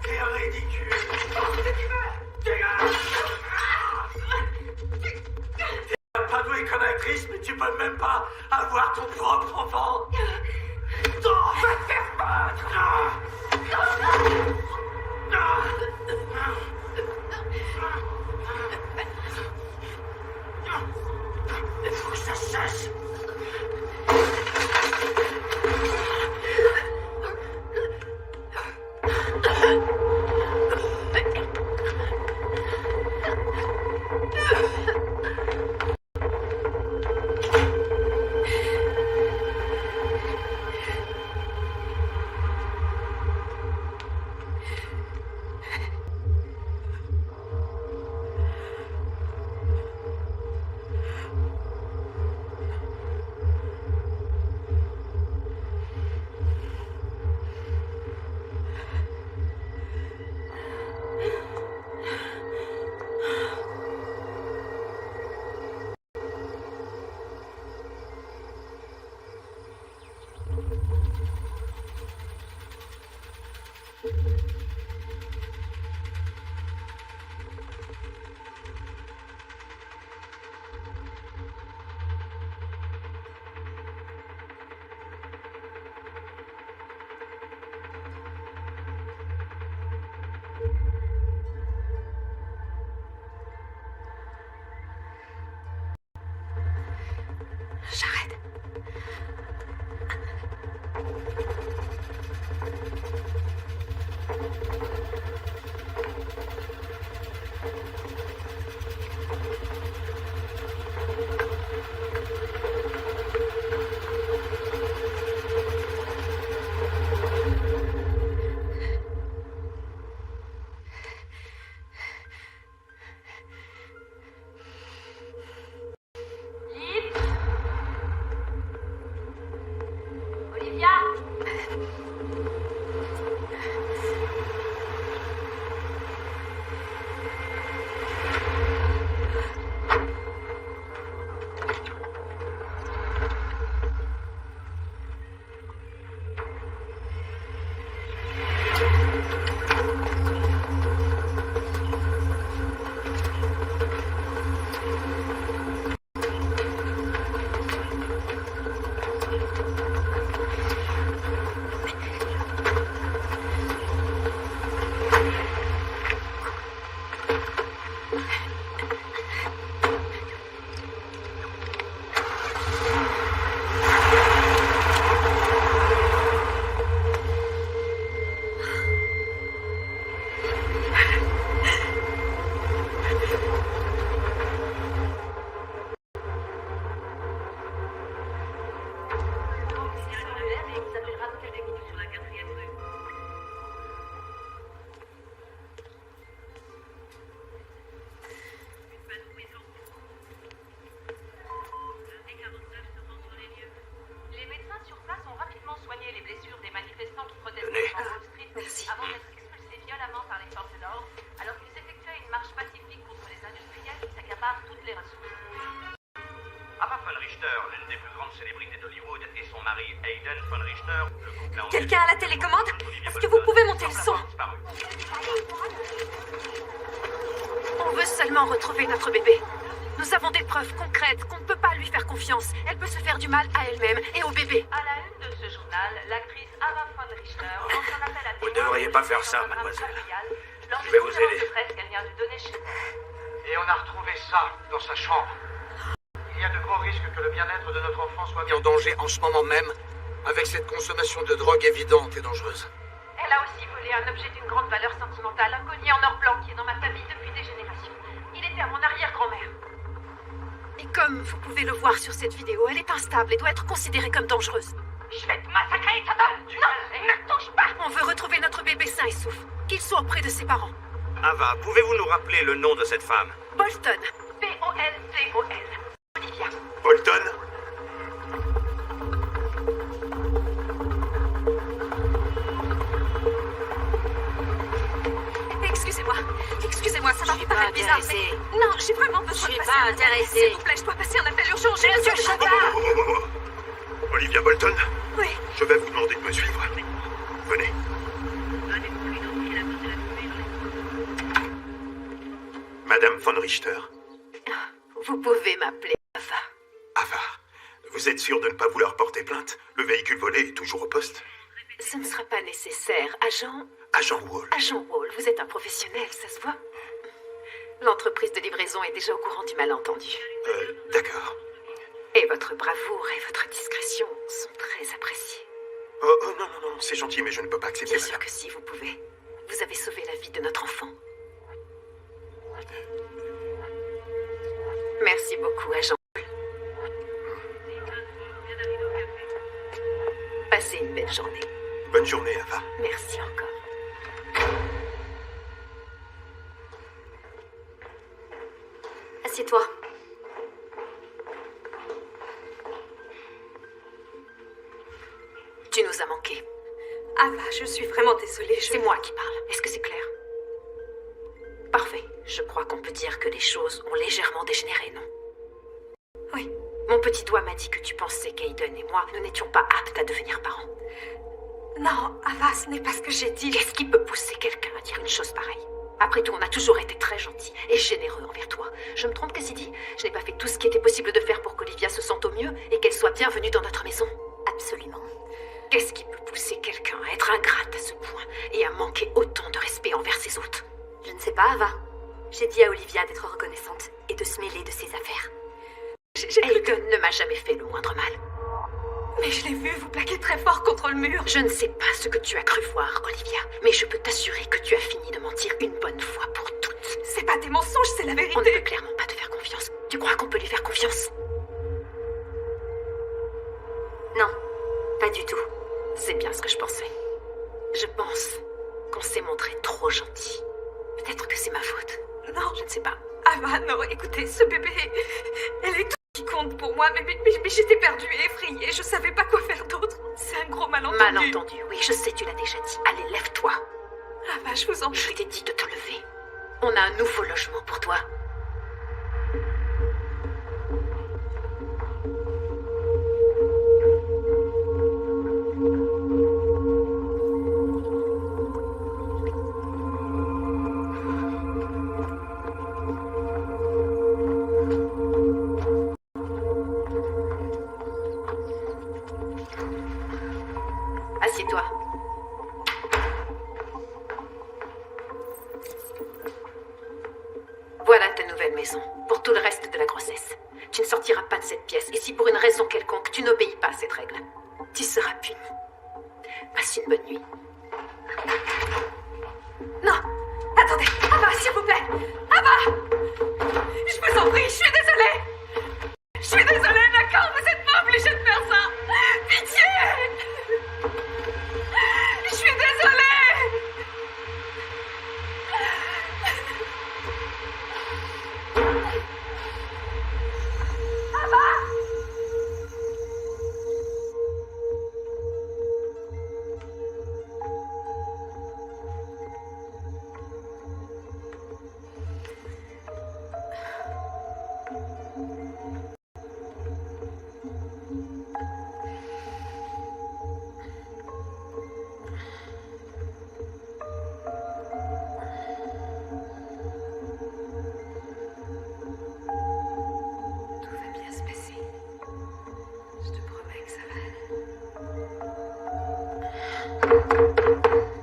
Quel ridicule. Dégage. T'es pas douée comme actrice, mais tu peux même pas avoir ton propre enfant. Non, va te faire battre. Il faut que ça cesse. J'arrête. Quelqu'un à la télécommande? Est-ce que vous pouvez monter le son? On veut seulement retrouver notre bébé. Nous avons des preuves concrètes qu'on ne peut pas lui faire confiance. Elle peut se faire du mal à elle-même et au bébé. À la une de ce journal, l'actrice Ava von Richter lance un appel à Vous ne devriez pas faire ça, mademoiselle. Je vais vous aider. qu'elle vient de donner chez elle. Et on a retrouvé ça dans sa chambre. Il y a de gros risques que le bien-être de notre enfant soit mis en danger en ce moment même, avec cette consommation de drogue évidente et dangereuse. Elle a aussi volé un objet d'une grande valeur sentimentale, un collier en or blanc qui est dans ma famille depuis des générations. Il était à mon arrière-grand-mère. Et comme vous pouvez le voir sur cette vidéo, elle est instable et doit être considérée comme dangereuse. Je vais te massacrer, Sodom! Non, ne touche pas! On veut retrouver notre bébé sain et sauf, qu'il soit auprès de ses parents. Ava, pouvez-vous nous rappeler le nom de cette femme? Bolton. Bolton. Olivia. Bolton? Excusez-moi, ça m'a fait paraître bizarre, mais... Non, j'ai vraiment besoin de passer un appel. S'il vous plaît, je dois passer un appel urgent. Monsieur Chopard! Olivia Bolton? Oui. Je vais vous demander de me suivre. Venez. Madame von Richter. Vous pouvez m'appeler Ava. Ava, vous êtes sûre de ne pas vouloir porter plainte? Le véhicule volé est toujours au poste? Ce ne sera pas nécessaire. Agent Wall. Agent Wall, vous êtes un professionnel, ça se voit. L'entreprise de livraison est déjà au courant du malentendu. D'accord. Et votre bravoure et votre discrétion sont très appréciées. Oh, non, c'est gentil, mais je ne peux pas accepter. Bien sûr que si, vous pouvez. Vous avez sauvé la vie de notre enfant. Merci beaucoup, agent Wall. Passez une belle journée. Bonne journée, Ava. Merci encore. Assieds-toi. Tu nous as manqué. Ava, je suis vraiment désolée. C'est moi qui parle. Est-ce que c'est clair? Parfait. Je crois qu'on peut dire que les choses ont légèrement dégénéré, non? Oui. Mon petit doigt m'a dit que tu pensais qu'Aiden et moi, nous n'étions pas aptes à devenir parents. Non, Ava, ce n'est pas ce que j'ai dit. Qu'est-ce qui peut pousser quelqu'un à dire une chose pareille? Après tout, on a toujours été très gentils et généreux envers toi. Je me trompe, Cassidy? Je n'ai pas fait tout ce qui était possible de faire pour qu'Olivia se sente au mieux et qu'elle soit bienvenue dans notre maison? Absolument. Qu'est-ce qui peut pousser quelqu'un à être ingrate à ce point et à manquer autant de respect envers ses hôtes? Je ne sais pas, Ava. J'ai dit à Olivia d'être reconnaissante et de se mêler de ses affaires. J'ai cru gun ne m'a jamais fait le moindre mal. Mais je l'ai vu vous plaquer très fort contre le mur. Je ne sais pas ce que tu as cru voir, Olivia, mais je peux t'assurer que tu as fini de mentir une bonne fois pour toutes. C'est pas des mensonges, c'est la vérité. On ne peut clairement pas te faire confiance. Tu crois qu'on peut lui faire confiance? Non, pas du tout. C'est bien ce que je pensais. Je pense qu'on s'est montré trop gentil. Peut-être que c'est ma faute. Non, je ne sais pas. Ava, non, écoutez, ce bébé, elle est tout qui compte pour moi, mais j'étais perdue et effrayée, je savais pas quoi faire d'autre. C'est un gros malentendu. Malentendu, oui, je sais, tu l'as déjà dit. Allez, lève-toi. Ava, je vous en prie. Je t'ai dit de te lever. On a un nouveau logement pour toi. Assieds-toi. Voilà ta nouvelle maison, pour tout le reste de la grossesse. Tu ne sortiras pas de cette pièce, et si pour une raison quelconque tu n'obéis pas à cette règle, tu seras puni. Passe une bonne nuit. Non! Attendez! Ava, s'il vous plaît! Ava! Je vous en prie, je suis désolée! Je suis désolée, d'accord? Vous êtes pas obligée de faire ça! Pitié! Je suis désolée!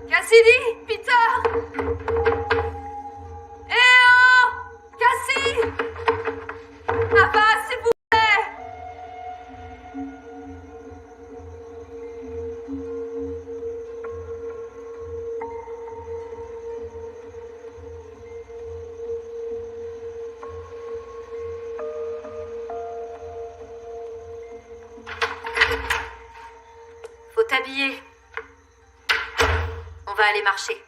Cassidy, Peter! Eh oh! Cassie! Ava, s'il vous plaît! Faut t'habiller. On va aller marcher.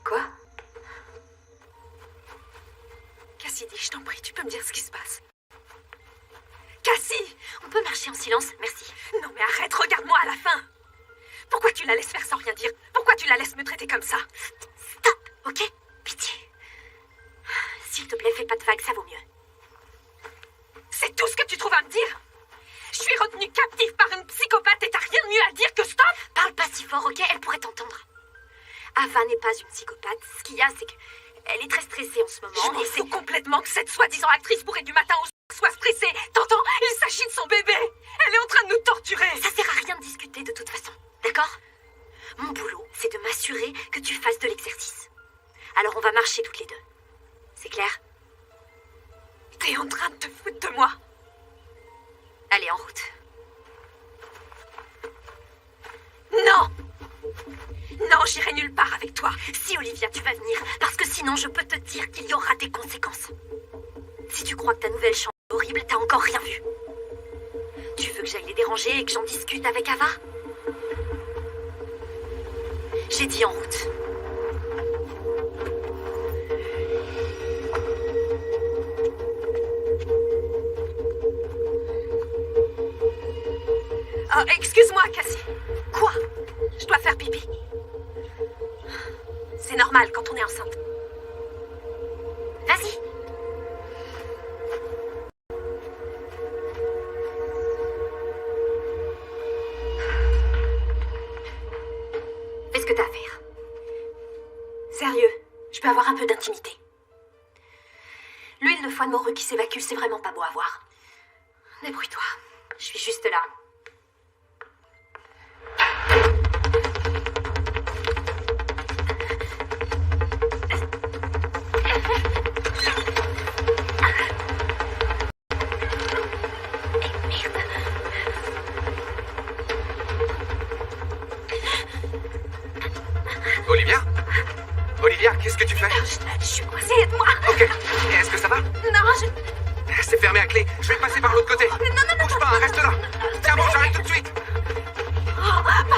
Quoi? Cassidy, je t'en prie, tu peux me dire ce qui se passe? Cassie! On peut marcher en silence, merci. Non mais arrête, regarde-moi à la fin! Pourquoi tu la laisses faire sans rien dire? Pourquoi tu la laisses me traiter comme ça? Stop, ok? Pitié. S'il te plaît, fais pas de vagues, ça vaut mieux. C'est tout ce que tu trouves à me dire? Je suis retenue captive par une psychopathe et t'as rien de mieux à dire que stop? Parle pas si fort, ok? Elle pourrait t'entendre. Ava n'est pas une psychopathe. Ce qu'il y a, c'est qu'elle est très stressée en ce moment. Je m'en fous complètement que cette soi-disant actrice bourrée du matin au soir soit stressée. T'entends? Il s'agit de son bébé. Elle est en train de nous torturer. Ça sert à rien de discuter de toute façon, d'accord? Mon boulot, c'est de m'assurer que tu fasses de l'exercice. Alors on va marcher toutes les deux. C'est clair? T'es en train de te foutre de moi? Allez, en route. Non! Non, j'irai nulle part avec toi. Si, Olivia, tu vas venir, parce que sinon je peux te dire qu'il y aura des conséquences. Si tu crois que ta nouvelle chambre est horrible, t'as encore rien vu. Tu veux que j'aille les déranger et que j'en discute avec Ava? J'ai dit en route. Oh, excuse-moi, Cassie. Quoi? Je dois faire pipi. C'est normal quand on est enceinte. Vas-y. Fais ce que t'as à faire. Sérieux, je peux avoir un peu d'intimité. L'huile de foie de morue qui s'évacue, c'est vraiment pas beau à voir. Débrouille-toi. Je suis juste là. Qu'est-ce que tu fais? Je suis coincée, aide-moi. Ok. Et est-ce que ça va? Non, C'est fermé à clé. Je vais passer par l'autre côté. Non, Bouge pas, reste là. Tiens bon, j'arrive tout de suite. pars pas.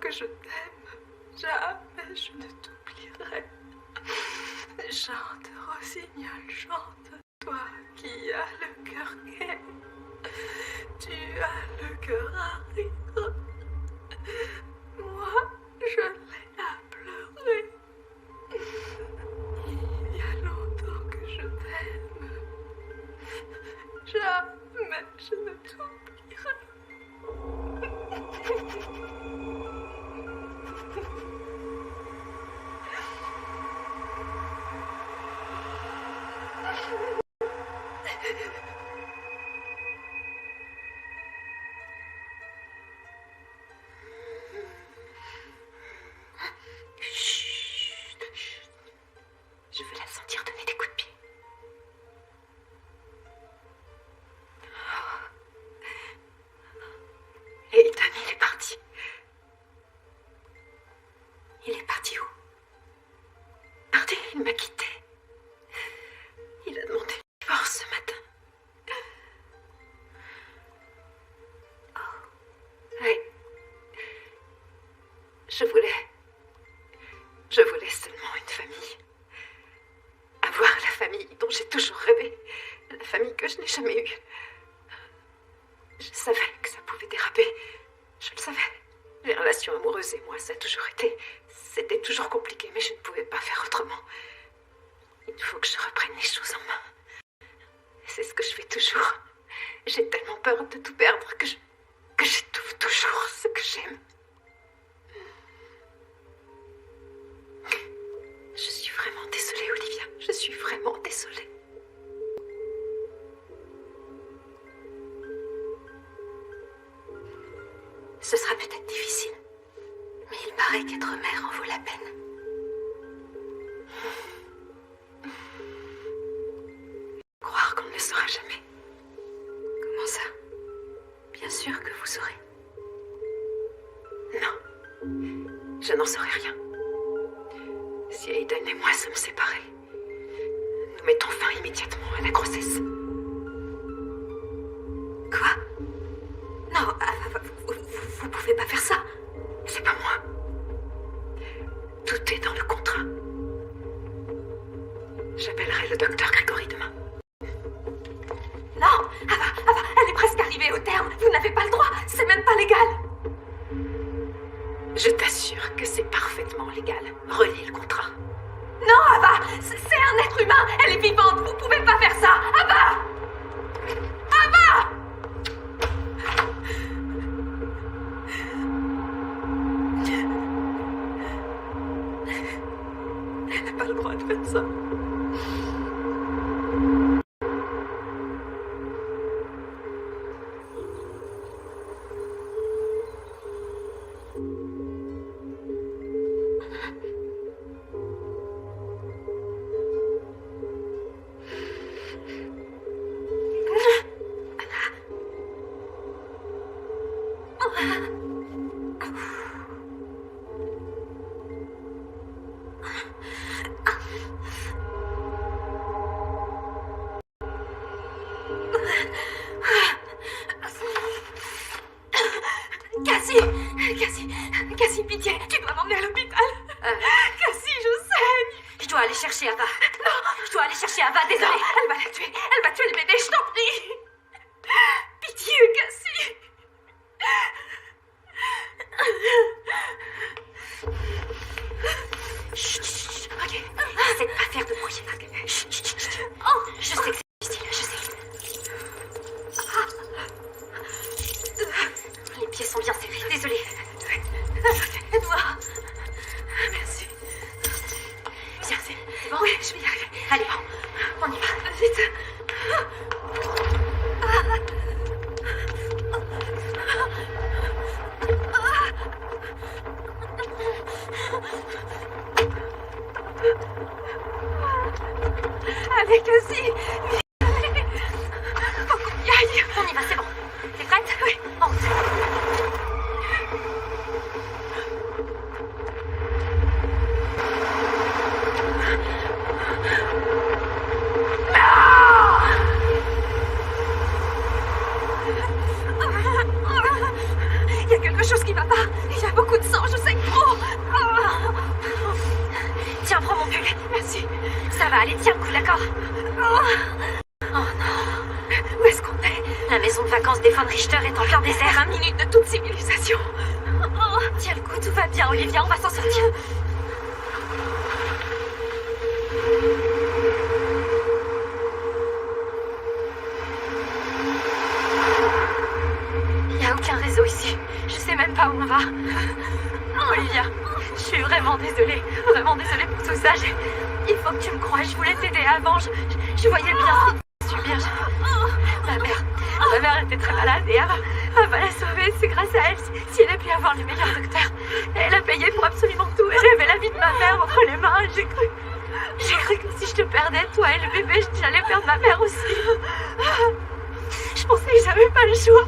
Je t'aime. Jamais je ne t'oublierai. Chante, rossignol, chante. Toi qui as le cœur gai. Tu as le cœur à rire. Moi, je l'ai à pleurer. Il y a longtemps que je t'aime. Jamais je ne t'oublierai. Je veux la sentir donner des coups de pied. Et Ethan, il est parti. Il est parti où? Parti, il m'a quitté. Il a demandé le divorce ce matin. Oh. Oui. Je voulais seulement une famille. Avoir la famille dont j'ai toujours rêvé. La famille que je n'ai jamais eue. Je savais que ça pouvait déraper. Je le savais. Les relations amoureuses et moi, ça a toujours été... C'était toujours compliqué, mais je ne pouvais pas faire autrement. Il faut que je reprenne les choses en main. C'est ce que je fais toujours. J'ai tellement peur de tout perdre que j'étouffe toujours ce que j'aime. Je suis vraiment désolée, Olivia. Je suis vraiment désolée. Ce sera peut-être difficile, mais il paraît qu'être mère en vaut la peine. Croire qu'on ne le saura jamais. Comment ça? Bien sûr que vous saurez. Non, je n'en saurai rien. Si Aiden et moi sommes séparés, nous mettons fin immédiatement à la grossesse. Quoi? Non, vous pouvez pas faire ça. C'est pas moi. Tout est dans le contrat. J'appellerai le docteur Grégory demain. Non, Ava, elle est presque arrivée au terme. Vous n'avez pas le droit, c'est même pas légal. Je t'assure que c'est parfaitement légal. Relis le contrat. Non, Ava, c'est un être humain. Elle est vivante. Vous pouvez pas faire ça. Ava! Ava! Elle n'a pas le droit de faire ça. Cassie, pitié, tu dois m'emmener à l'hôpital. Cassie, je saigne. Je dois aller chercher Ava. Non, je dois aller chercher Ava, désolée. Non, elle va la tuer. Elle va tuer le bébé, je t'en prie. Pitié, Cassie. Chut, chut, chut. Ok, essaie de pas faire de bruit. Chut, chut, chut, chut. Oh, je sais que c'est difficile, je sais. Les pieds sont bien serrés, désolée. Aide-moi. Merci. Viens, c'est bon. Oui, je vais y arriver. Allez, on y va. Vite. Allez, Cassie. Faut qu'on y aille. On y va, c'est bon. T'es prête? Oui. En route. Il y a quelque chose qui va pas. Il y a beaucoup de sang, je saigne trop. Tiens, prends mon pull. Merci. Ça va aller, tiens le coup, d'accord? Oh non. Où est-ce qu'on est? La maison de vacances des Von Richter est en plein désert. 20 minutes de toute civilisation. Tiens le coup, tout va bien, Olivia, on va s'en sortir. Il n'y a aucun réseau ici. Je sais même pas où on va. Olivia, je suis vraiment désolée pour tout ça. Il faut que tu me croies, je voulais t'aider avant. Je voyais bien ce que tu subir. Ma mère était très malade et Ava l'a sauvée. C'est grâce à elle si elle a pu avoir les meilleurs docteurs. Elle a payé pour absolument tout. Elle avait la vie de ma mère entre les mains. J'ai cru que si je te perdais, toi et le bébé, j'allais perdre ma mère aussi. Je pensais que j'avais pas le choix.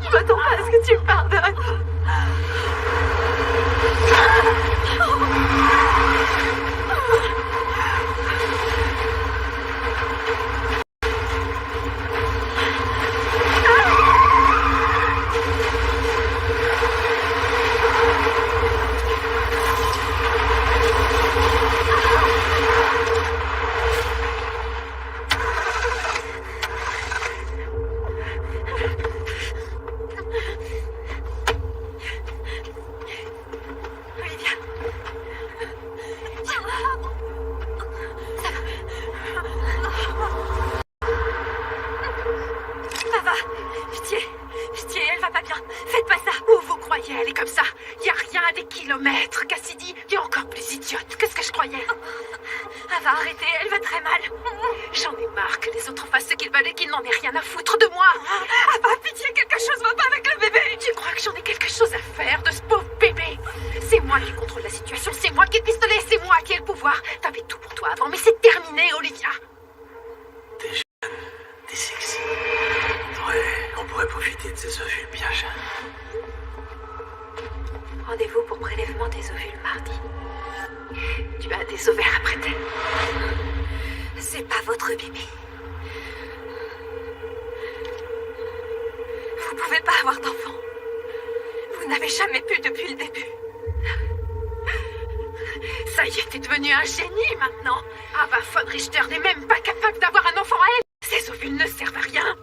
Je m'attends pas à ce que tu me pardonnes. Elle est comme ça. Y a rien à des kilomètres. Cassidy, tu es encore plus idiote que ce que je croyais. Elle va arrêter, elle va très mal. J'en ai marre que les autres fassent ce qu'ils veulent et qu'ils n'en aient rien à foutre de moi. Ah bah, pitié, quelque chose va pas avec le bébé. Tu crois que j'en ai quelque chose à faire de ce pauvre bébé? C'est moi qui contrôle la situation, c'est moi qui ai le pistolet, c'est moi qui ai le pouvoir. T'avais tout pour toi avant, mais c'est terminé, Olivia. T'es jeune, t'es sexy. On pourrait profiter de ces ovules bien jeunes. Rendez-vous pour prélèvement des ovules mardi. Tu as des ovaires à prêter. C'est pas votre bébé. Vous pouvez pas avoir d'enfant. Vous n'avez jamais pu depuis le début. Ça y est, t'es devenu un génie maintenant. Ava Von Richter n'est même pas capable d'avoir un enfant à elle. Ces ovules ne servent à rien.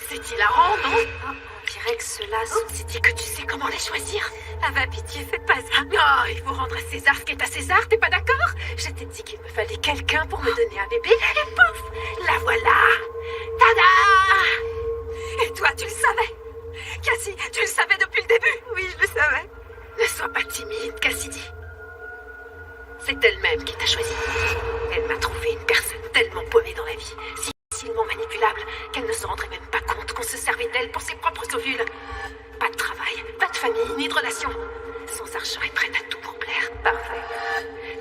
C'est hilarant, non? On dirait que ceux-là sont... C'est dit que tu sais comment les choisir. Ava, pitié, faites pas ça. Oh, il faut rendre à César ce qui est à César, t'es pas d'accord? Je t'ai dit qu'il me fallait quelqu'un pour me donner un bébé, et pouf, la voilà. Tada! Et toi, tu le savais? Cassie, tu le savais depuis le début? Oui, je le savais. Ne sois pas timide, Cassidy. C'est elle-même qui t'a choisi. Elle m'a trouvé une personne tellement paumée dans la vie, si facilement manipulable, qu'elle ne se rendrait même pas compte qu'on se servait d'elle pour ses propres ovules. Pas de travail, pas de famille, ni de relation. Sans argent et prête à tout pour plaire. Parfait.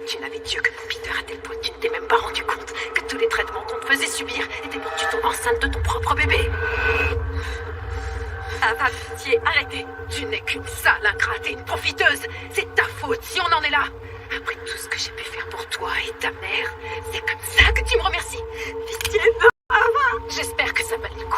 Tu n'avais Dieu que mon Peter à tel point que tu ne t'es même pas rendu compte que tous les traitements qu'on te faisait subir étaient pour que tu tombes enceinte de ton propre bébé. Ava, pitié, arrêtez. Tu n'es qu'une sale ingrate et une profiteuse. C'est ta faute si on en est là. Après tout ce que j'ai pu faire pour toi et ta mère, c'est comme ça que tu me remercies. Pitié, non, Ava. J'espère que ça valait le coup.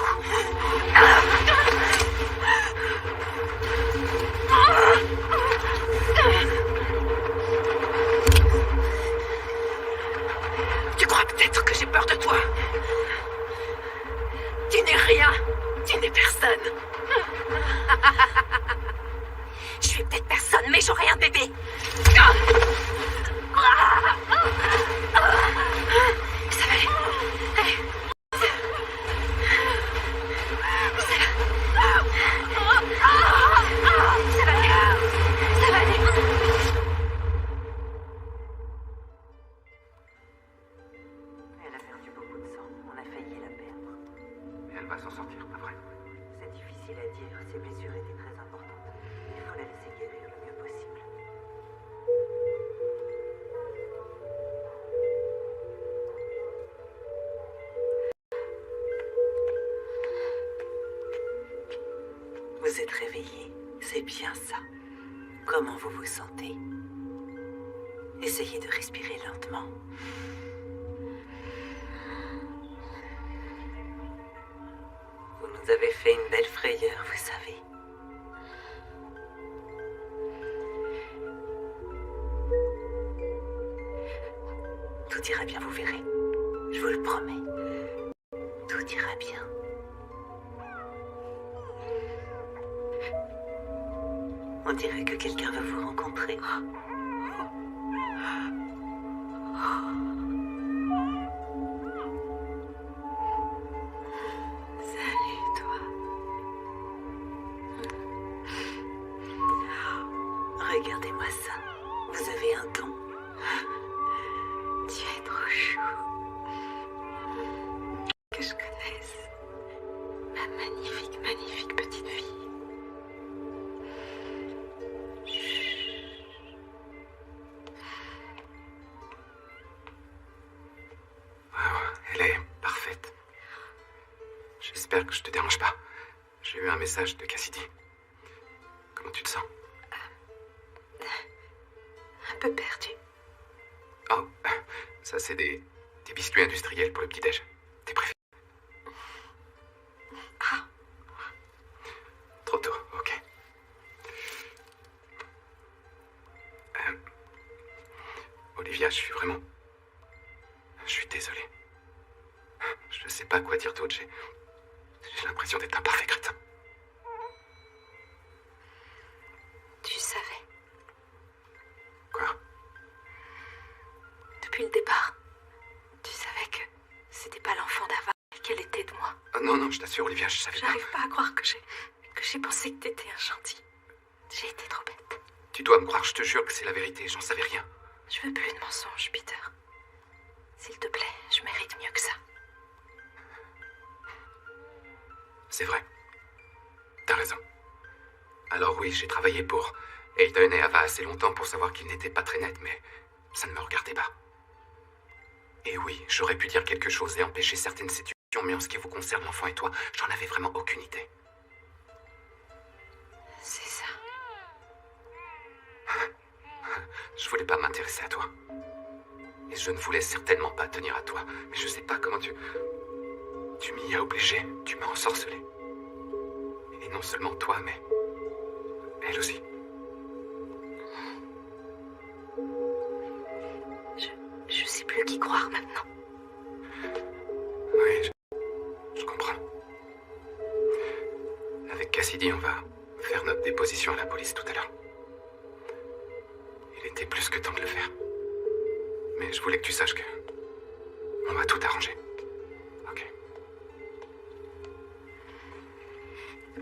qu'elle va s'en sortir, pas vrai? C'est difficile à dire. Ses blessures étaient très importantes. Il faut la laisser guérir le mieux possible. Vous êtes réveillé. C'est bien ça. Comment vous vous sentez? Essayez de respirer lentement. Vous nous avez fait une belle frayeur, vous savez. Tout ira bien, vous verrez. Je vous le promets. Tout ira bien. On dirait que quelqu'un veut vous rencontrer. Salut, toi. Regardez-moi ça. Vous avez un don. Tu es trop chou. Que je connaisse. Ma magnifique, magnifique petite fille. Elle est parfaite. J'espère que je te dérange pas. J'ai eu un message de Cassidy. Comment tu te sens? Un peu perdue. Oh, ça c'est des biscuits industriels pour le petit-déj. Tes préférés? Ah. Trop tôt, ok. Olivia, je suis désolé. Je sais pas quoi dire d'autre. J'ai l'impression d'être un parfait crétin. Tu savais. Quoi? Depuis le départ, tu savais que c'était pas l'enfant d'Ava, qu'elle était de moi. Ah, non, je t'assure, Olivia, je savais pas. J'arrive pas à croire que j'ai pensé que t'étais un gentil. J'ai été trop bête. Tu dois me croire, je te jure que c'est la vérité, j'en savais rien. Je veux plus de mensonges, Peter. S'il te plaît, je mérite mieux que ça. C'est vrai. T'as raison. Alors oui, j'ai travaillé pour Aiden et Ava assez longtemps pour savoir qu'ils n'étaient pas très nets, mais ça ne me regardait pas. Et oui, j'aurais pu dire quelque chose et empêcher certaines situations, mais en ce qui vous concerne, l'enfant et toi, j'en avais vraiment aucune idée. C'est ça. Je voulais pas m'intéresser à toi. Et je ne voulais certainement pas tenir à toi. Mais je sais pas comment tu m'y as obligé. Tu m'as ensorcelé. Et non seulement toi, mais elle aussi. Je sais plus qui croire maintenant. Oui, je comprends. Avec Cassidy, on va faire notre déposition à la police tout à l'heure. Il était plus que temps de le faire. Mais je voulais que tu saches que on va tout arranger. Ok.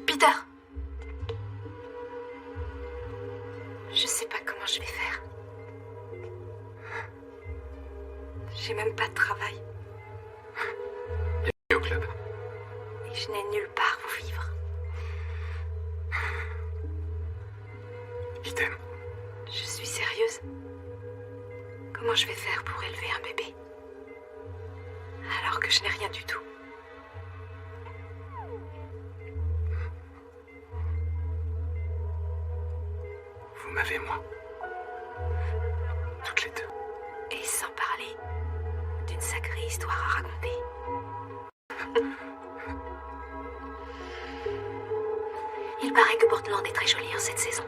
Peter! Je sais pas comment je vais faire. J'ai même pas de travail. Bienvenue au club. Et je n'ai nulle part où vivre. Idem. Je suis sérieuse. Comment je vais faire pour élever un bébé? Alors que je n'ai rien du tout. Vous m'avez, moi. Toutes les deux. Et sans parler d'une sacrée histoire à raconter. Il paraît que Portland est très joli en cette saison.